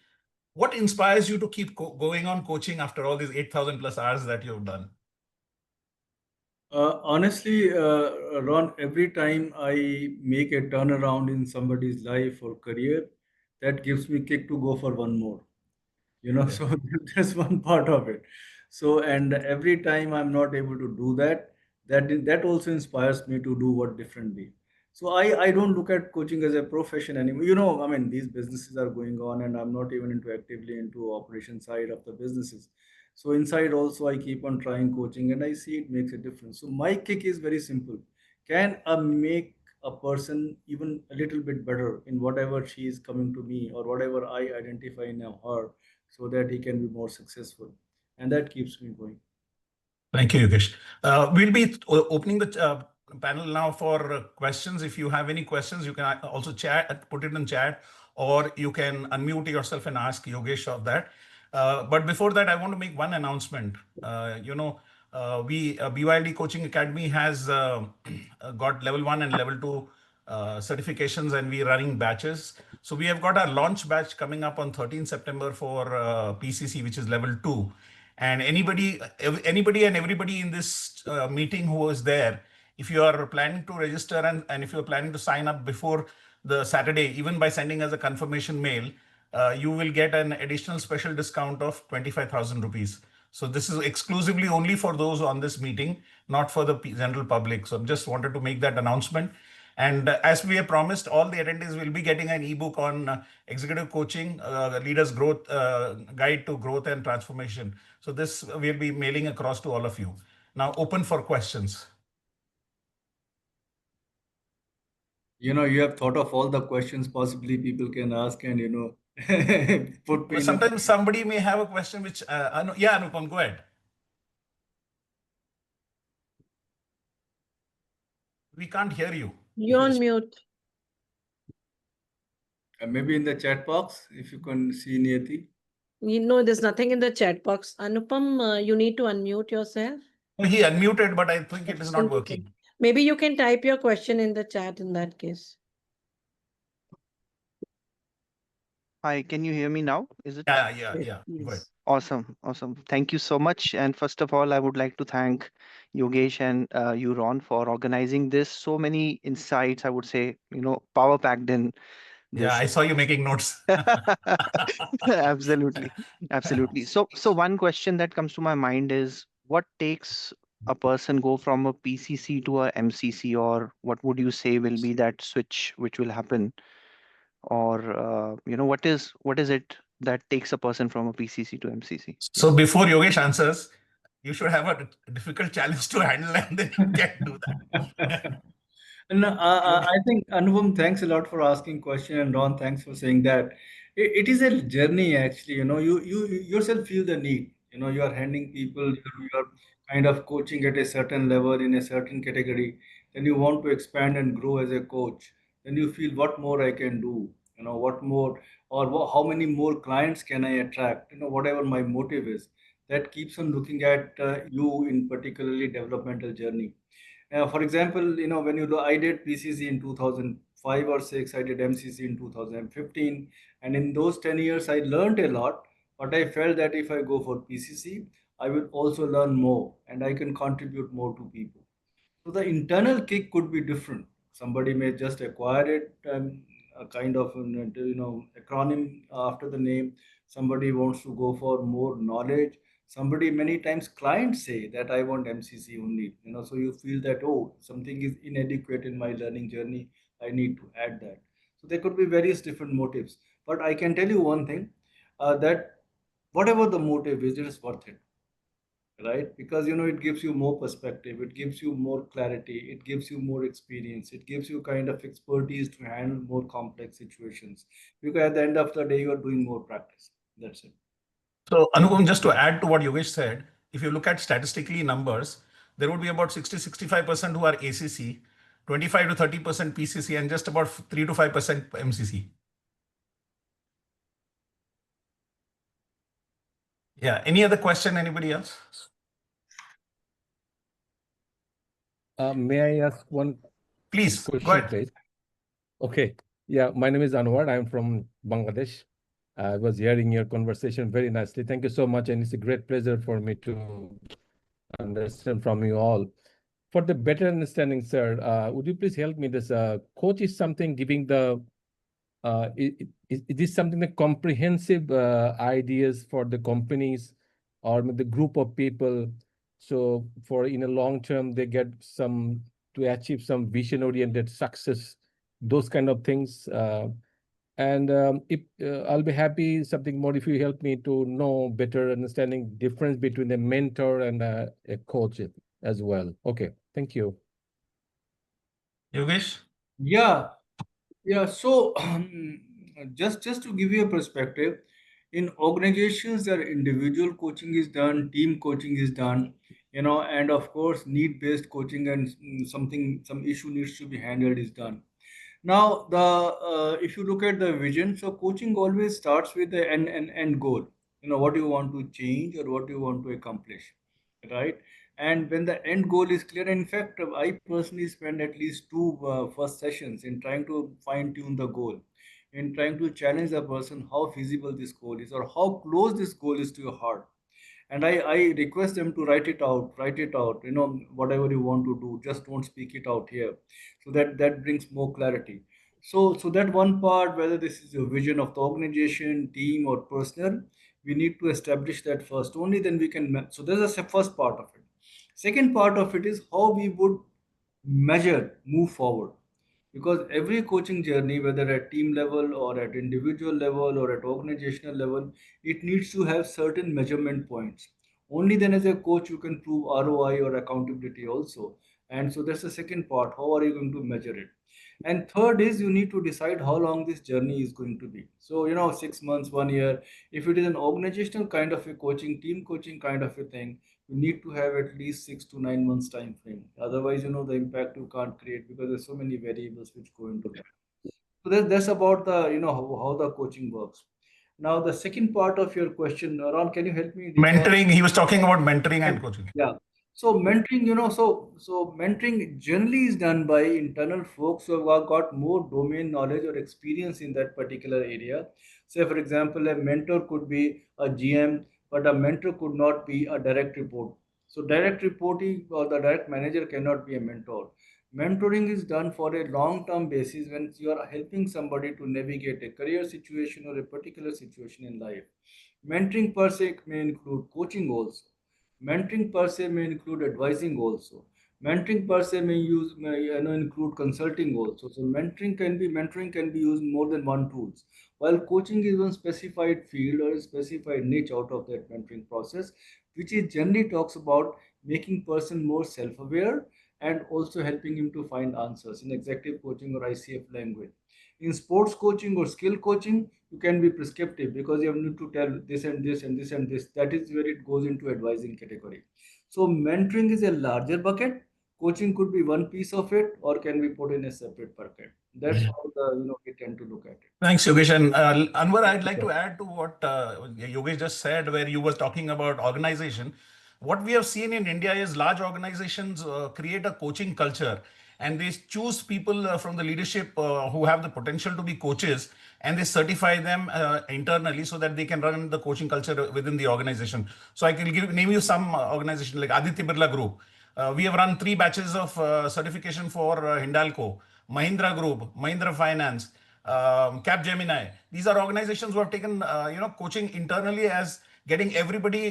What inspires you to keep going on coaching after all these 8,000 plus hours that you've done? Honestly, Ron, every time I make a turnaround in somebody's life or career, that gives me kick to go for one more. Yeah. So that's one part of it. So, and every time I'm not able to do that, that also inspires me to do what differently. So I don't look at coaching as a profession anymore. I mean, these businesses are going on, and I'm not even into actively into operation side of the businesses. So inside also I keep on trying coaching, and I see it makes a difference. So my kick is very simple: can I make a person even a little bit better in whatever she is coming to me, or whatever I identify in her, so that he can be more successful, and that keeps me going. Thank you, Yogesh. We'll be opening the panel now for questions. If you have any questions, you can also chat, put it in chat, or you can unmute yourself and ask Yogesh of that. But before that, I want to make one announcement. We BYD Coaching Academy has got level 1 and level 2 certifications, and we're running batches. So we have got our launch batch coming up on 13 September for PCC, which is level 2. And anybody and everybody in this meeting who was there, if you are planning to register, and if you're planning to sign up before the Saturday, even by sending us a confirmation mail, you will get an additional special discount of 25,000 rupees. So this is exclusively only for those on this meeting, not for the general public. So I just wanted to make that announcement. And as we have promised, all the attendees will be getting an ebook on executive coaching, leaders growth, guide to growth and transformation. So this we'll be mailing across to all of you. Now open for questions. You have thought of all the questions possibly people can ask, and put But pin in. sometimes somebody may have a question which, yeah, Anupam, go ahead. We can't hear you if You're you on mute. Maybe in the chat box, if you can see Niyati. You know, there's nothing in the chat box. Anupam, you need to unmute yourself. He unmuted, but I think it is not Unmuted. working. Maybe you can type your question in the chat in that case. Hi, can you hear me now? Is it Yeah, Yes, yeah. Go ahead. please. awesome? Awesome. Thank you so much. And first of all, I would like to thank Yogesh and you, Ron, for organizing this. So many insights, I would say, power packed in Yeah, this. I saw you making notes. Absolutely. Absolutely. So one question that comes to my mind is what takes a person go from a PCC to a MCC, or what would you say will be that switch which will happen? Or what is it that takes a person from a PCC to MCC? So before Yogesh answers, you should have a difficult challenge to handle, and then you can do that. No, Yogesh. I think Anupam, thanks a lot for asking question, and Ron, thanks for saying that. It is a journey actually. You yourself feel the need. You are handing people, you're kind of coaching at a certain level in a certain category. Then you want to expand and grow as a coach. Then you feel what more I can do. What more, or how many more clients can I attract? Whatever my motive is, that keeps on looking at you in particularly developmental journey. For example, I did PCC in 2005 or 6, I did MCC in 2015, and in those 10 years, I learned a lot. But I felt that if I go for PCC, I will also learn more, and I can contribute more to people. So the internal kick could be different. Somebody may just acquire it, a kind of acronym after the name. Somebody wants to go for more knowledge. Somebody, many times clients say that I want MCC only. So you feel that, oh, something is inadequate in my learning journey. I need to add that. So there could be various different motives. But I can tell you one thing, that whatever the motive is, it is worth it, right? Because it gives you more perspective, it gives you more clarity, it gives you more experience, it gives you kind of expertise to handle more complex situations, because at the end of the day you are doing more practice. That's it. So Anupam, just to add to what Yogesh said, if you look at statistically numbers, there would be about 60-65% who are ACC, 25 to 30% PCC, and just about 3 to 5% MCC. Yeah. Any other question? Anybody else? May I ask one Please go question, ahead. please? Okay. Yeah, my name is Anwar. I'm from Bangladesh. I was hearing your conversation very nicely. Thank you so much. And it's a great pleasure for me to understand from you all. For the better understanding, sir, would you please help me? This coach is something giving the, is this something the comprehensive ideas for the companies or the group of people? So for in a long term, they get some to achieve some vision oriented success, those kind of things. And if I'll be happy something more if you help me to know better understanding difference between a mentor and a coach as well. Okay, thank you. Yogesh? Yeah, yeah. So, just to give you a perspective, in organizations, there individual coaching is done, team coaching is done, and of course, need-based coaching and some issue needs to be handled is done. Now, the if you look at the vision, so coaching always starts with the end goal. What do you want to change or what do you want to accomplish, right? And when the end goal is clear, in fact, I personally spend at least two first sessions in trying to fine tune the goal, in trying to challenge the person how feasible this goal is or how close this goal is to your heart. And I request them to write it out, whatever you want to do, just don't speak it out here, so that brings more clarity. So that one part, whether this is a vision of the organization, team, or personal, we need to establish that first, only then we can so there's a first part of it. Second part of it is how we would measure move forward, because every coaching journey, whether at team level or at individual level or at organizational level, it needs to have certain measurement points. Only then as a coach you can prove ROI or accountability also. And so that's the second part, how are you going to measure it? And third is you need to decide how long this journey is going to be. So 6 months, 1 year. If it is an organizational kind of a coaching, team coaching kind of a thing, you need to have at least 6 to 9 months time frame. Otherwise, the impact you can't create, because there's so many variables which go into that. So that's about the how the coaching works. Now the second part of your question, Ron, can you help me recall? Mentoring. He was talking about mentoring and coaching. Yeah. So mentoring, so mentoring generally is done by internal folks who have got more domain knowledge or experience in that particular area. Say, for example, a mentor could be a GM, but a mentor could not be a direct report. So direct reporting or the direct manager cannot be a mentor. Mentoring is done for a long-term basis when you are helping somebody to navigate a career situation or a particular situation in life. Mentoring per se may include coaching also. Mentoring per se may include advising also. Mentoring per se may include consulting also. So mentoring can be used more than one tools. While coaching is one specified field or a specified niche out of that mentoring process, which is generally talks about making person more self-aware and also helping him to find answers in executive coaching or ICF language. In sports coaching or skill coaching, you can be prescriptive because you need to tell this and this and this and this. That is where it goes into advising category. So mentoring is a larger bucket. Coaching could be one piece of it or can be put in a separate bucket. That's how we tend to look at it. Thanks, Yogesh. And Anwar, Thank I'd you, like to sir. add to what Yogesh just said, where you were talking about organization. What we have seen in India is large organizations create a coaching culture, and they choose people from the leadership who have the potential to be coaches, and they certify them internally so that they can run the coaching culture within the organization. So I can name you some organization like Aditya Birla Group. We have run 3 batches of certification for Hindalco, Mahindra Group, Mahindra Finance, Capgemini. These are organizations who have taken coaching internally as getting everybody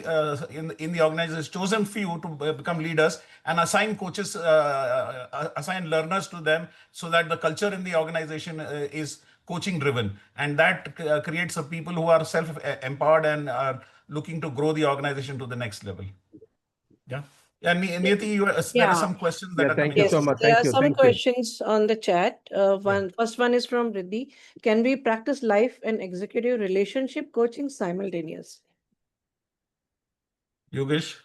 in the organization, chosen few to become leaders and assign coaches, assign learners to them so that the culture in the organization is coaching driven, and that creates a people who are self empowered and are looking to grow the organization to the next level. Yeah. Yeah, Niyati, there are Yeah. some questions that Yeah, are thank coming you up. so Yes, much. there Thank are you. some Thank you. questions on the chat. First one is from Riddhi. Can we practice life and executive relationship coaching simultaneously? Yogesh?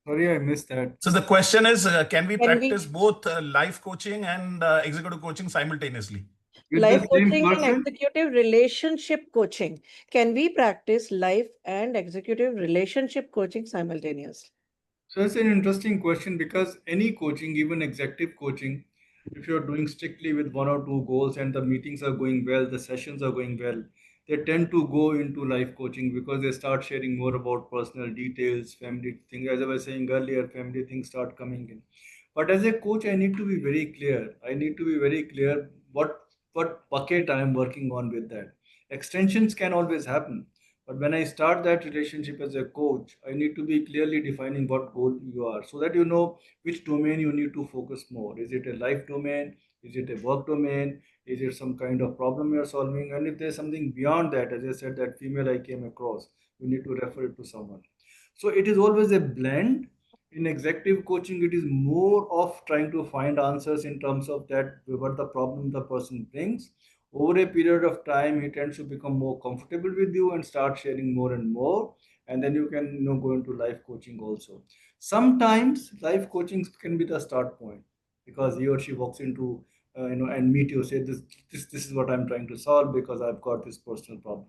Sorry, I missed that. So the question is, can we Can we practice both life coaching and executive coaching simultaneously? With the life same coaching and person? executive relationship coaching? Can we practice life and executive relationship coaching simultaneously? So it's an interesting question because any coaching, even executive coaching, if you're doing strictly with one or two goals and the meetings are going well, the sessions are going well, they tend to go into life coaching because they start sharing more about personal details, family things. As I was saying earlier, family things start coming in. But as a coach, I need to be very clear. I need to be very clear what bucket I am working on with that. Extensions can always happen, but when I start that relationship as a coach, I need to be clearly defining what goal you are so that you know which domain you need to focus more. Is it a life domain? Is it a work domain? Is it some kind of problem you're solving? And if there's something beyond that, as I said, that female I came across, you need to refer it to someone. So it is always a blend. In executive coaching, it is more of trying to find answers in terms of that what the problem the person brings. Over a period of time, he tends to become more comfortable with you and start sharing more and more. And then you can go into life coaching also. Sometimes life coaching can be the start point because he or she walks into and meet you, say this is what I'm trying to solve because I've got this personal problem.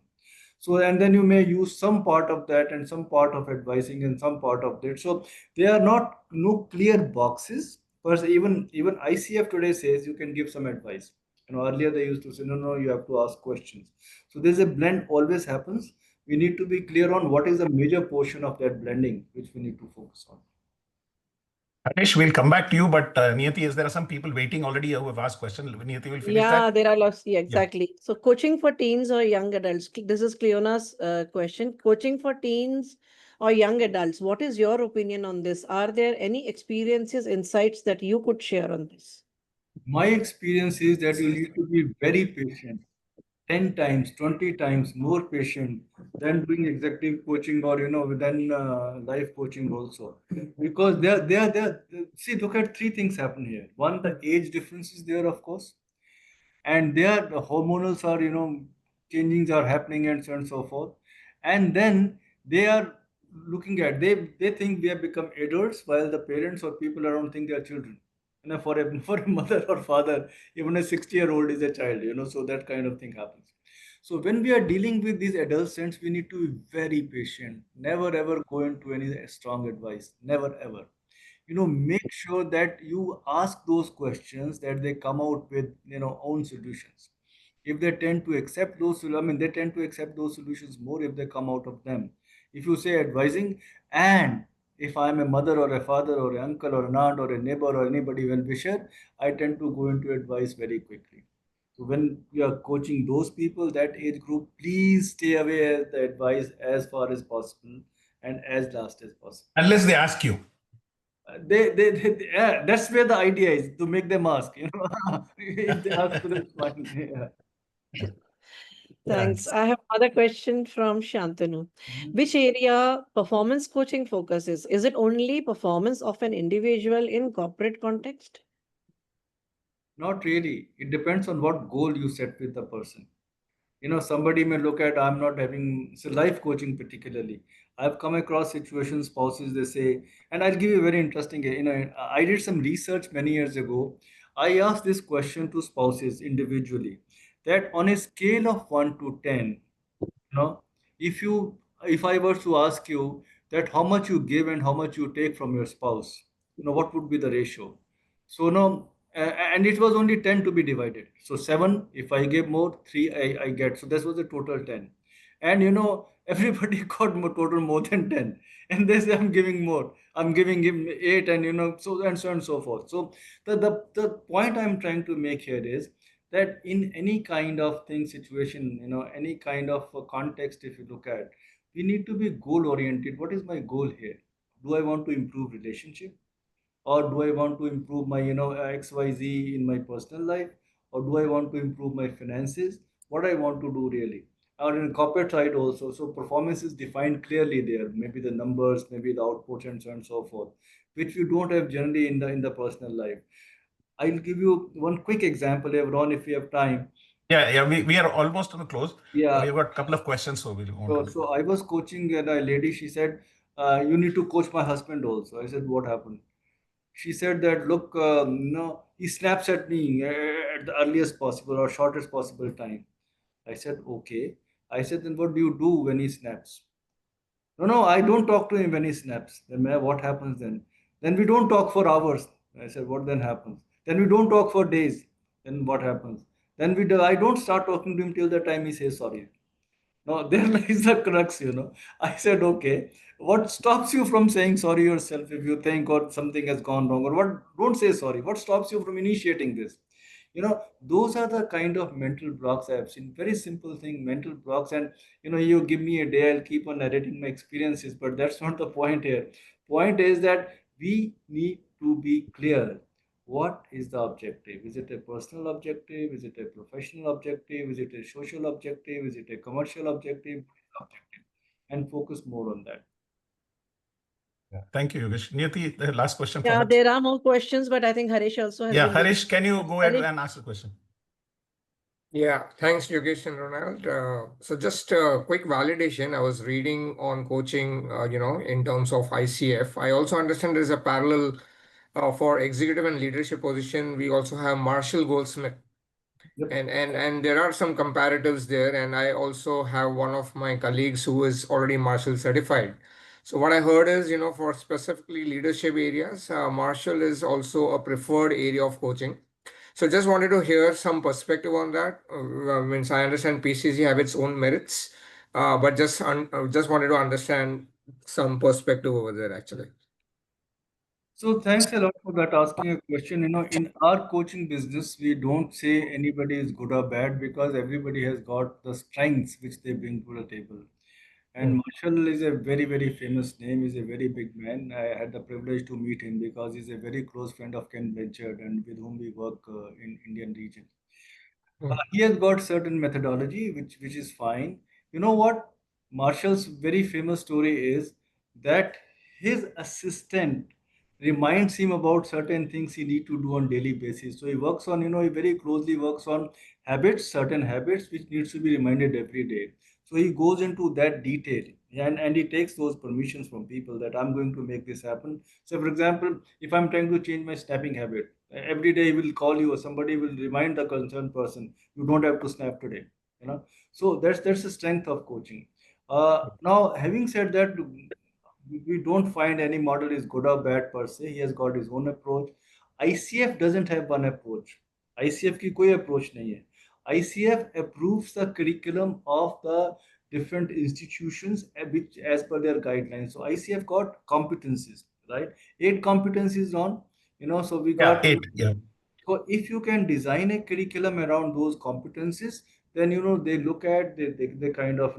So and then you may use some part of that and some part of advising and some part of that. So they are not no clear boxes, but even ICF today says you can give some advice. Earlier they used to say no, you have to ask questions. So there's a blend always happens. We need to be clear on what is the major portion of that blending which we need to focus on. Anish, we'll come back to you, but Niyati, there are some people waiting already who have asked questions. Niyati will finish Yeah, that. there are lots. Yeah, Yeah. exactly. So, coaching for teens or young adults. This is Cleona's question. Coaching for teens or young adults. What is your opinion on this? Are there any experiences, insights that you could share on this? My experience is that you need to be very patient, 10 times, 20 times more patient than doing executive coaching or than life coaching also. Because see, look at three things happen here. One, the age difference is there, of course, and there the hormonals are changings are happening and so on and so forth. And then they are looking at they think we have become adults while the parents or people around think they are children. For a for a mother or father, even a 60-year-old is a child, so that kind of thing happens. So when we are dealing with these adolescents, we need to be very patient. Never ever go into any strong advice. Never ever. Make sure that you ask those questions, that they come out with own solutions. If they tend to accept those they tend to accept those solutions more if they come out of them. If you say advising, and if I'm a mother or a father or an uncle or an aunt or a neighbor or anybody well wisher, I tend to go into advice very quickly. So when you are coaching those people, that age group, please stay away the advice as far as possible and as last as possible. Unless they ask you. Yeah, that's where the idea is, to make them ask. If they ask, that's fine. Yeah. Thanks. Yes. I have another question from Shantanu. Which area performance coaching focuses? Is it only performance of an individual in corporate context? Not really. It depends on what goal you set with the person. Somebody may look at, I'm not having, so life coaching particularly. I've come across situations, spouses, they say, and I'll give you a very interesting, I did some research many years ago. I asked this question to spouses individually, that on a scale of 1 to 10, know if you if I were to ask you that how much you give and how much you take from your spouse, what would be the ratio? So no, and it was only 10 to be divided. So 7 if I give more, 3 I get. So this was a total 10. And everybody got more, total more than 10. And they say I'm giving more. I'm giving him 8, and so and so and so forth. So the point I'm trying to make here is that in any kind of thing situation, any kind of context, if you look at, we need to be goal oriented. What is my goal here? Do I want to improve relationship, or do I want to improve my xyz in my personal life, or do I want to improve my finances? What I want to do really, or in corporate side also. So performance is defined clearly there, maybe the numbers, maybe the outputs, and so on and so forth, which we don't have generally in the personal life. I'll give you one quick example, Ron, if we have time. Yeah. We are almost on the close. Yeah. We've got a couple of questions, so we'll go on So, to it. so I was coaching a lady. She said, you need to coach my husband also. I said, what happened? She said that, look, he snaps at me at the earliest possible or shortest possible time. I said, okay. I said, then what do you do when he snaps? No, no, I don't talk to him when he snaps. Then what happens then? Then we don't talk for hours. I said, what then happens? Then we don't talk for days. Then what happens? Then I don't start talking to him till the time he says sorry. No, there lies the crux. I said, okay, what stops you from saying sorry yourself if you think or something has gone wrong? Or what, don't say sorry. What stops you from initiating this? Those are the kind of mental blocks I have seen. Very simple thing, mental blocks. And, you give me a day, I'll keep on narrating my experiences, but that's not the point here. Point is that we need to be clear. What is the objective? Is it a personal objective? Is it a professional objective? Is it a social objective? Is it a commercial objective? Objective, and focus more on that. Yeah. Thank you, Yogesh. Niyati, the last question Yeah, perhaps. there are more questions, but I think Harish also has Yeah, been Harish, can you go ahead Harish, and ask the question? Yeah, thanks, Yogesh and Ronald. So just a quick validation. I was reading on coaching, in terms of ICF. I also understand there's a parallel for executive and leadership position. We also have Marshall Goldsmith, Yep. and there are some comparatives there. And I also have one of my colleagues who is already Marshall certified. So what I heard is, for specifically leadership areas, Marshall is also a preferred area of coaching. So just wanted to hear some perspective on that. Means I understand PCC have its own merits, but just wanted to understand some perspective over there actually. So thanks a lot for that asking a question. In our coaching business, we don't say anybody is good or bad because everybody has got the strengths which they bring to the table. And Marshall is a very, very famous name. He's a very big man. I had the privilege to meet him because he's a very close friend of Ken Blanchard and with whom we work in Indian region. He has got certain methodology, which is fine. You know what? Marshall's very famous story is that his assistant reminds him about certain things he need to do on daily basis. So he works on, he very closely works on habits, certain habits which needs to be reminded every day. So he goes into that detail, and he takes those permissions from people that I'm going to make this happen. So for example, if I'm trying to change my snapping habit, every day he will call you or somebody will remind the concerned person, you don't have to snap today. So that's the strength of coaching. Now, having said that, we don't find any model is good or bad per se. He has got his own approach. ICF doesn't have one approach. ICF की कोई approach नहीं है. ICF approves the curriculum of the different institutions which as per their guidelines. So ICF got competencies, right? 8 competencies on, so we Yeah, got 8. Yeah. so if you can design a curriculum around those competencies, then they look at they kind of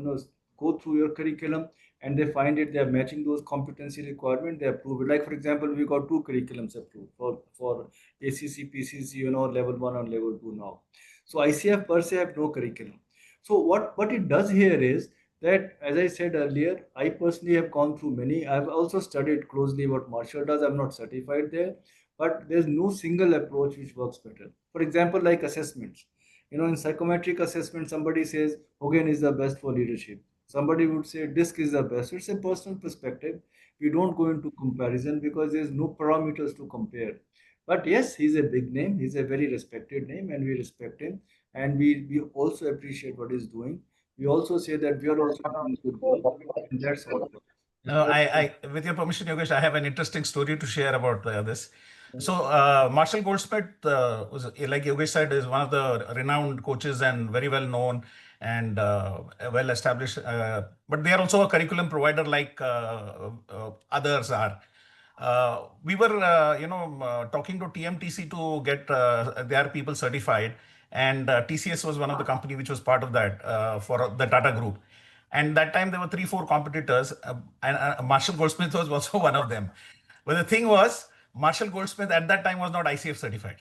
go through your curriculum and they find it they are matching those competency requirement, they approve it. Like for example, we got 2 curriculums approved for ACC, PCC, level 1 and level 2 now. So ICF per se have no curriculum. So what it does here is that, as I said earlier, I personally have gone through many. I've also studied closely what Marshall does. I'm not certified there, but there's no single approach which works better. For example, like assessments. In psychometric assessment, somebody says Hogan is the best for leadership. Somebody would say DISC is the best. It's a personal perspective. We don't go into comparison because there's no parameters to compare. But yes, he's a big name. He's a very respected name, and we respect him. And we also appreciate what he's doing. We also say that we are also doing good work, and that's all. No, with your permission, Yogesh, I have an interesting story to share about this. So, Marshall Goldsmith was, like Yogesh said, is one of the renowned coaches and very well known and well established. But they are also a curriculum provider like others are. We were, talking to TMTC to get their people certified, and TCS was one of the company which was part of that for the Tata Group. And that time there were 3, 4 competitors, and Marshall Goldsmith was also one of them. But the thing was, Marshall Goldsmith at that time was not ICF certified.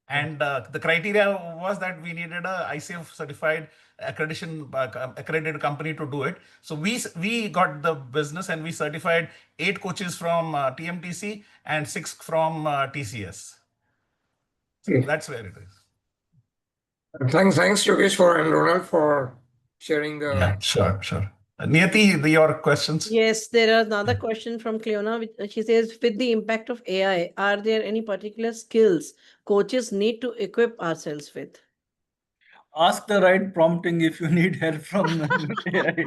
And the criteria was that we needed a ICF certified accredited company to do it. So we got the business and we certified 8 coaches from TMTC and 6 from TCS. So that's where it is. Thanks, Yogesh and Ronald for sharing the. Yeah, sure. Niyati, your questions? Yes, there are another question from Cleona. She says, with the impact of AI, are there any particular skills coaches need to equip ourselves with? Ask the right prompting if you need help from AI.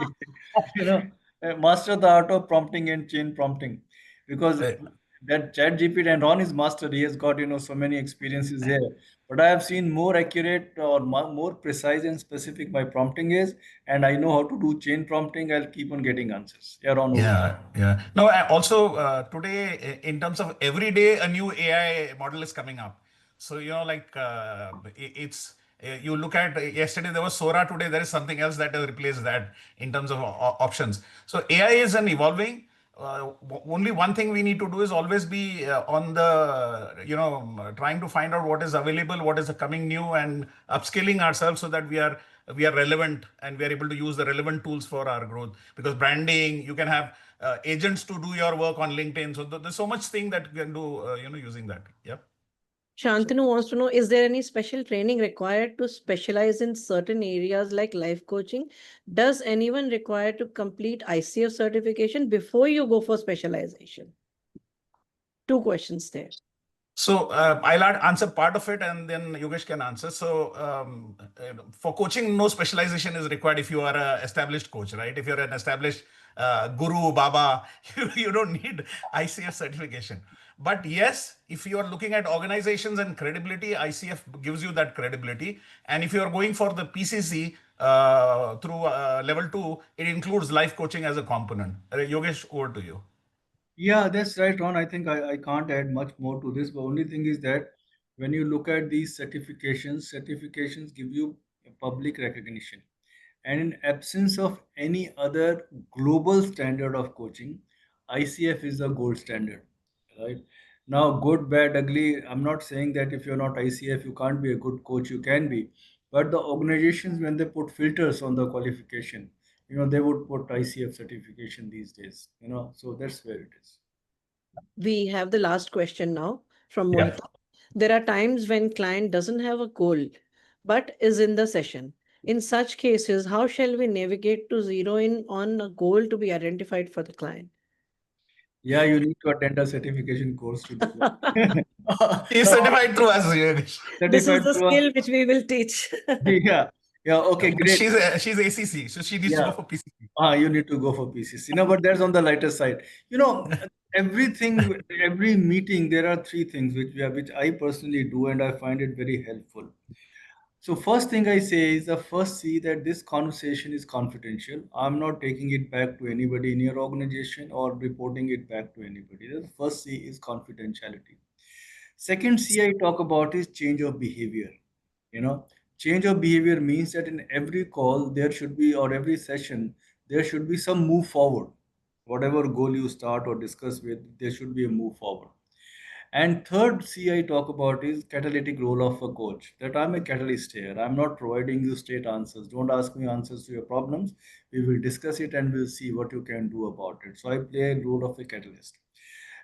You know, master the art of prompting and chain prompting, because Uh, that chat gpt and Ron is master. He has got, so many experiences here, but I have seen more accurate or more precise and specific my prompting is, and I know how to do chain prompting. I'll keep on getting answers. Yeah, Ron, over to you. Yeah, yeah. No, also today, in terms of every day, a new AI model is coming up. So, like it's, you look at yesterday, there was Sora, today, there is something else that has replaced that in terms of options. So, AI is an evolving. Only one thing we need to do is always be on the, trying to find out what is available, what is coming new, and upskilling ourselves so that we are relevant and we are able to use the relevant tools for our growth. Because branding, you can have agents to do your work on LinkedIn. So there's so much thing that you can do, using that. Yep. Shantanu wants to know, is there any special training required to specialize in certain areas like life coaching? Does anyone require to complete ICF certification before you go for specialization? Two questions there. So I'll answer part of it, and then Yogesh can answer. So for coaching, no specialization is required if you are an established coach, right? If you're an established guru, Baba, you don't need ICF certification. But yes, if you are looking at organizations and credibility, ICF gives you that credibility. And if you are going for the PCC through level 2, it includes life coaching as a component. Yogesh, over to you. Yeah, that's right, Ron. I think I can't add much more to this. But only thing is that when you look at these certifications give you a public recognition. And in absence of any other global standard of coaching, ICF is the gold standard, right? Now, good, bad, ugly, I'm not saying that if you're not ICF, you can't be a good coach, you can be. But the organizations, when they put filters on the qualification, they would put ICF certification these days, so that's where it is. We have the last question now from Yeah. Mohita. There are times when client doesn't have a goal, but is in the session. In such cases, how shall we navigate to zero in on a goal to be identified for the client? Yeah, you need to attend a certification course to do that. He's No, certified through us, Yogesh. This is certified the through a, skill which we will teach. yeah, yeah, okay, But great. she's ACC, so she needs to Yeah, go for PCC. you need to go for PCC. No, but that's on the lighter side. Everything, every meeting, there are three things which I personally do, and I find it very helpful. So first thing I say is the first see that this conversation is confidential. I'm not taking it back to anybody in your organization or reporting it back to anybody. The first C is confidentiality. Second C I talk about is change of behavior. You know, change of behavior means that in every call there should be, or every session, there should be some move forward. Whatever goal you start or discuss with, there should be a move forward. And third C I talk about is catalytic role of a coach. That I'm a catalyst here. I'm not providing you straight answers. Don't ask me answers to your problems. We will discuss it and we'll see what you can do about it. So I play a role of a catalyst.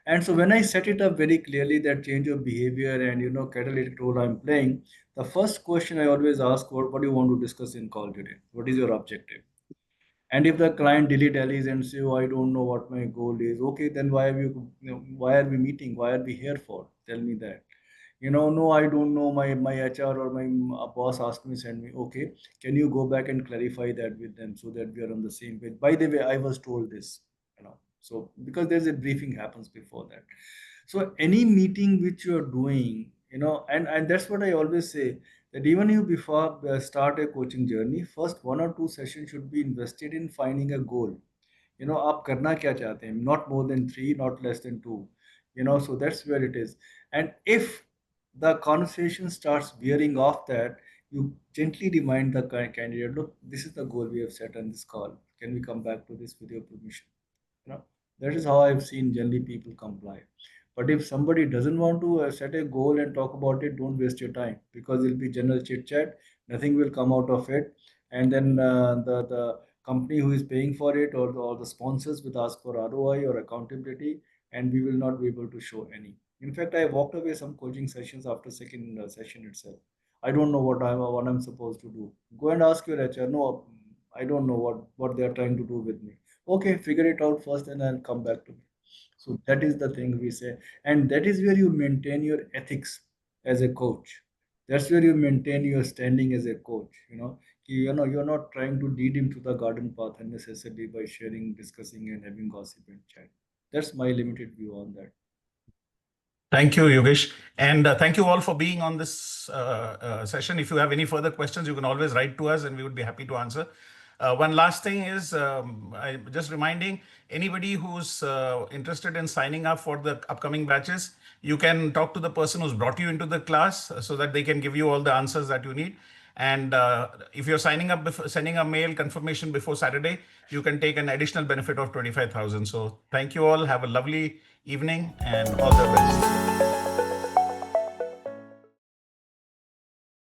And so when I set it up very clearly that change of behavior and catalytic role I'm playing, the first question I always ask, what do you want to discuss in call today? What is your objective? And if the client dilly dallies and say, "Oh, I don't know what my goal is," okay, then why are we meeting? Why are we here for? Tell me that. No, I don't know. My HR or my boss asked me, send me. Okay, can you go back and clarify that with them so that we are on the same page? By the way, I was told this. So because there's a briefing happens before that. So any meeting which you are doing, and that's what I always say, that even you before start a coaching journey, first 1 or 2 sessions should be invested in finding a goal. आप करना क्या चाहते हैं, not more than 3, not less than 2. So that's where it is. And if the conversation starts veering off that, you gently remind the candidate, look, this is the goal we have set on this call. Can we come back to this with your permission? you know that is how I've seen generally people comply. But if somebody doesn't want to set a goal and talk about it, don't waste your time, because it'll be general chit chat. Nothing will come out of it. And then the company who is paying for it, or the sponsors will ask for ROI or accountability, and we will not be able to show any. In fact, I walked away some coaching sessions after second session itself. I don't know what I'm supposed to do. Go and ask your HR. No, I don't know what they are trying to do with me. Okay, figure it out first, and then come back to me. So that is the thing we say, and that is where you maintain your ethics as a coach. That's where you maintain your standing as a coach. You're not trying to lead him to the garden path unnecessarily by sharing, discussing, and having gossip and chat. That's my limited view on that. Thank you, Yogesh. And thank you all for being on this session. If you have any further questions, you can always write to us and we would be happy to answer. One last thing is I'm just reminding anybody who's interested in signing up for the upcoming batches, you can talk to the person who's brought you into the class so that they can give you all the answers that you need. And if you're signing up, sending a mail confirmation before Saturday, you can take an additional benefit of 25,000. So thank you all. Have a lovely evening and all the best.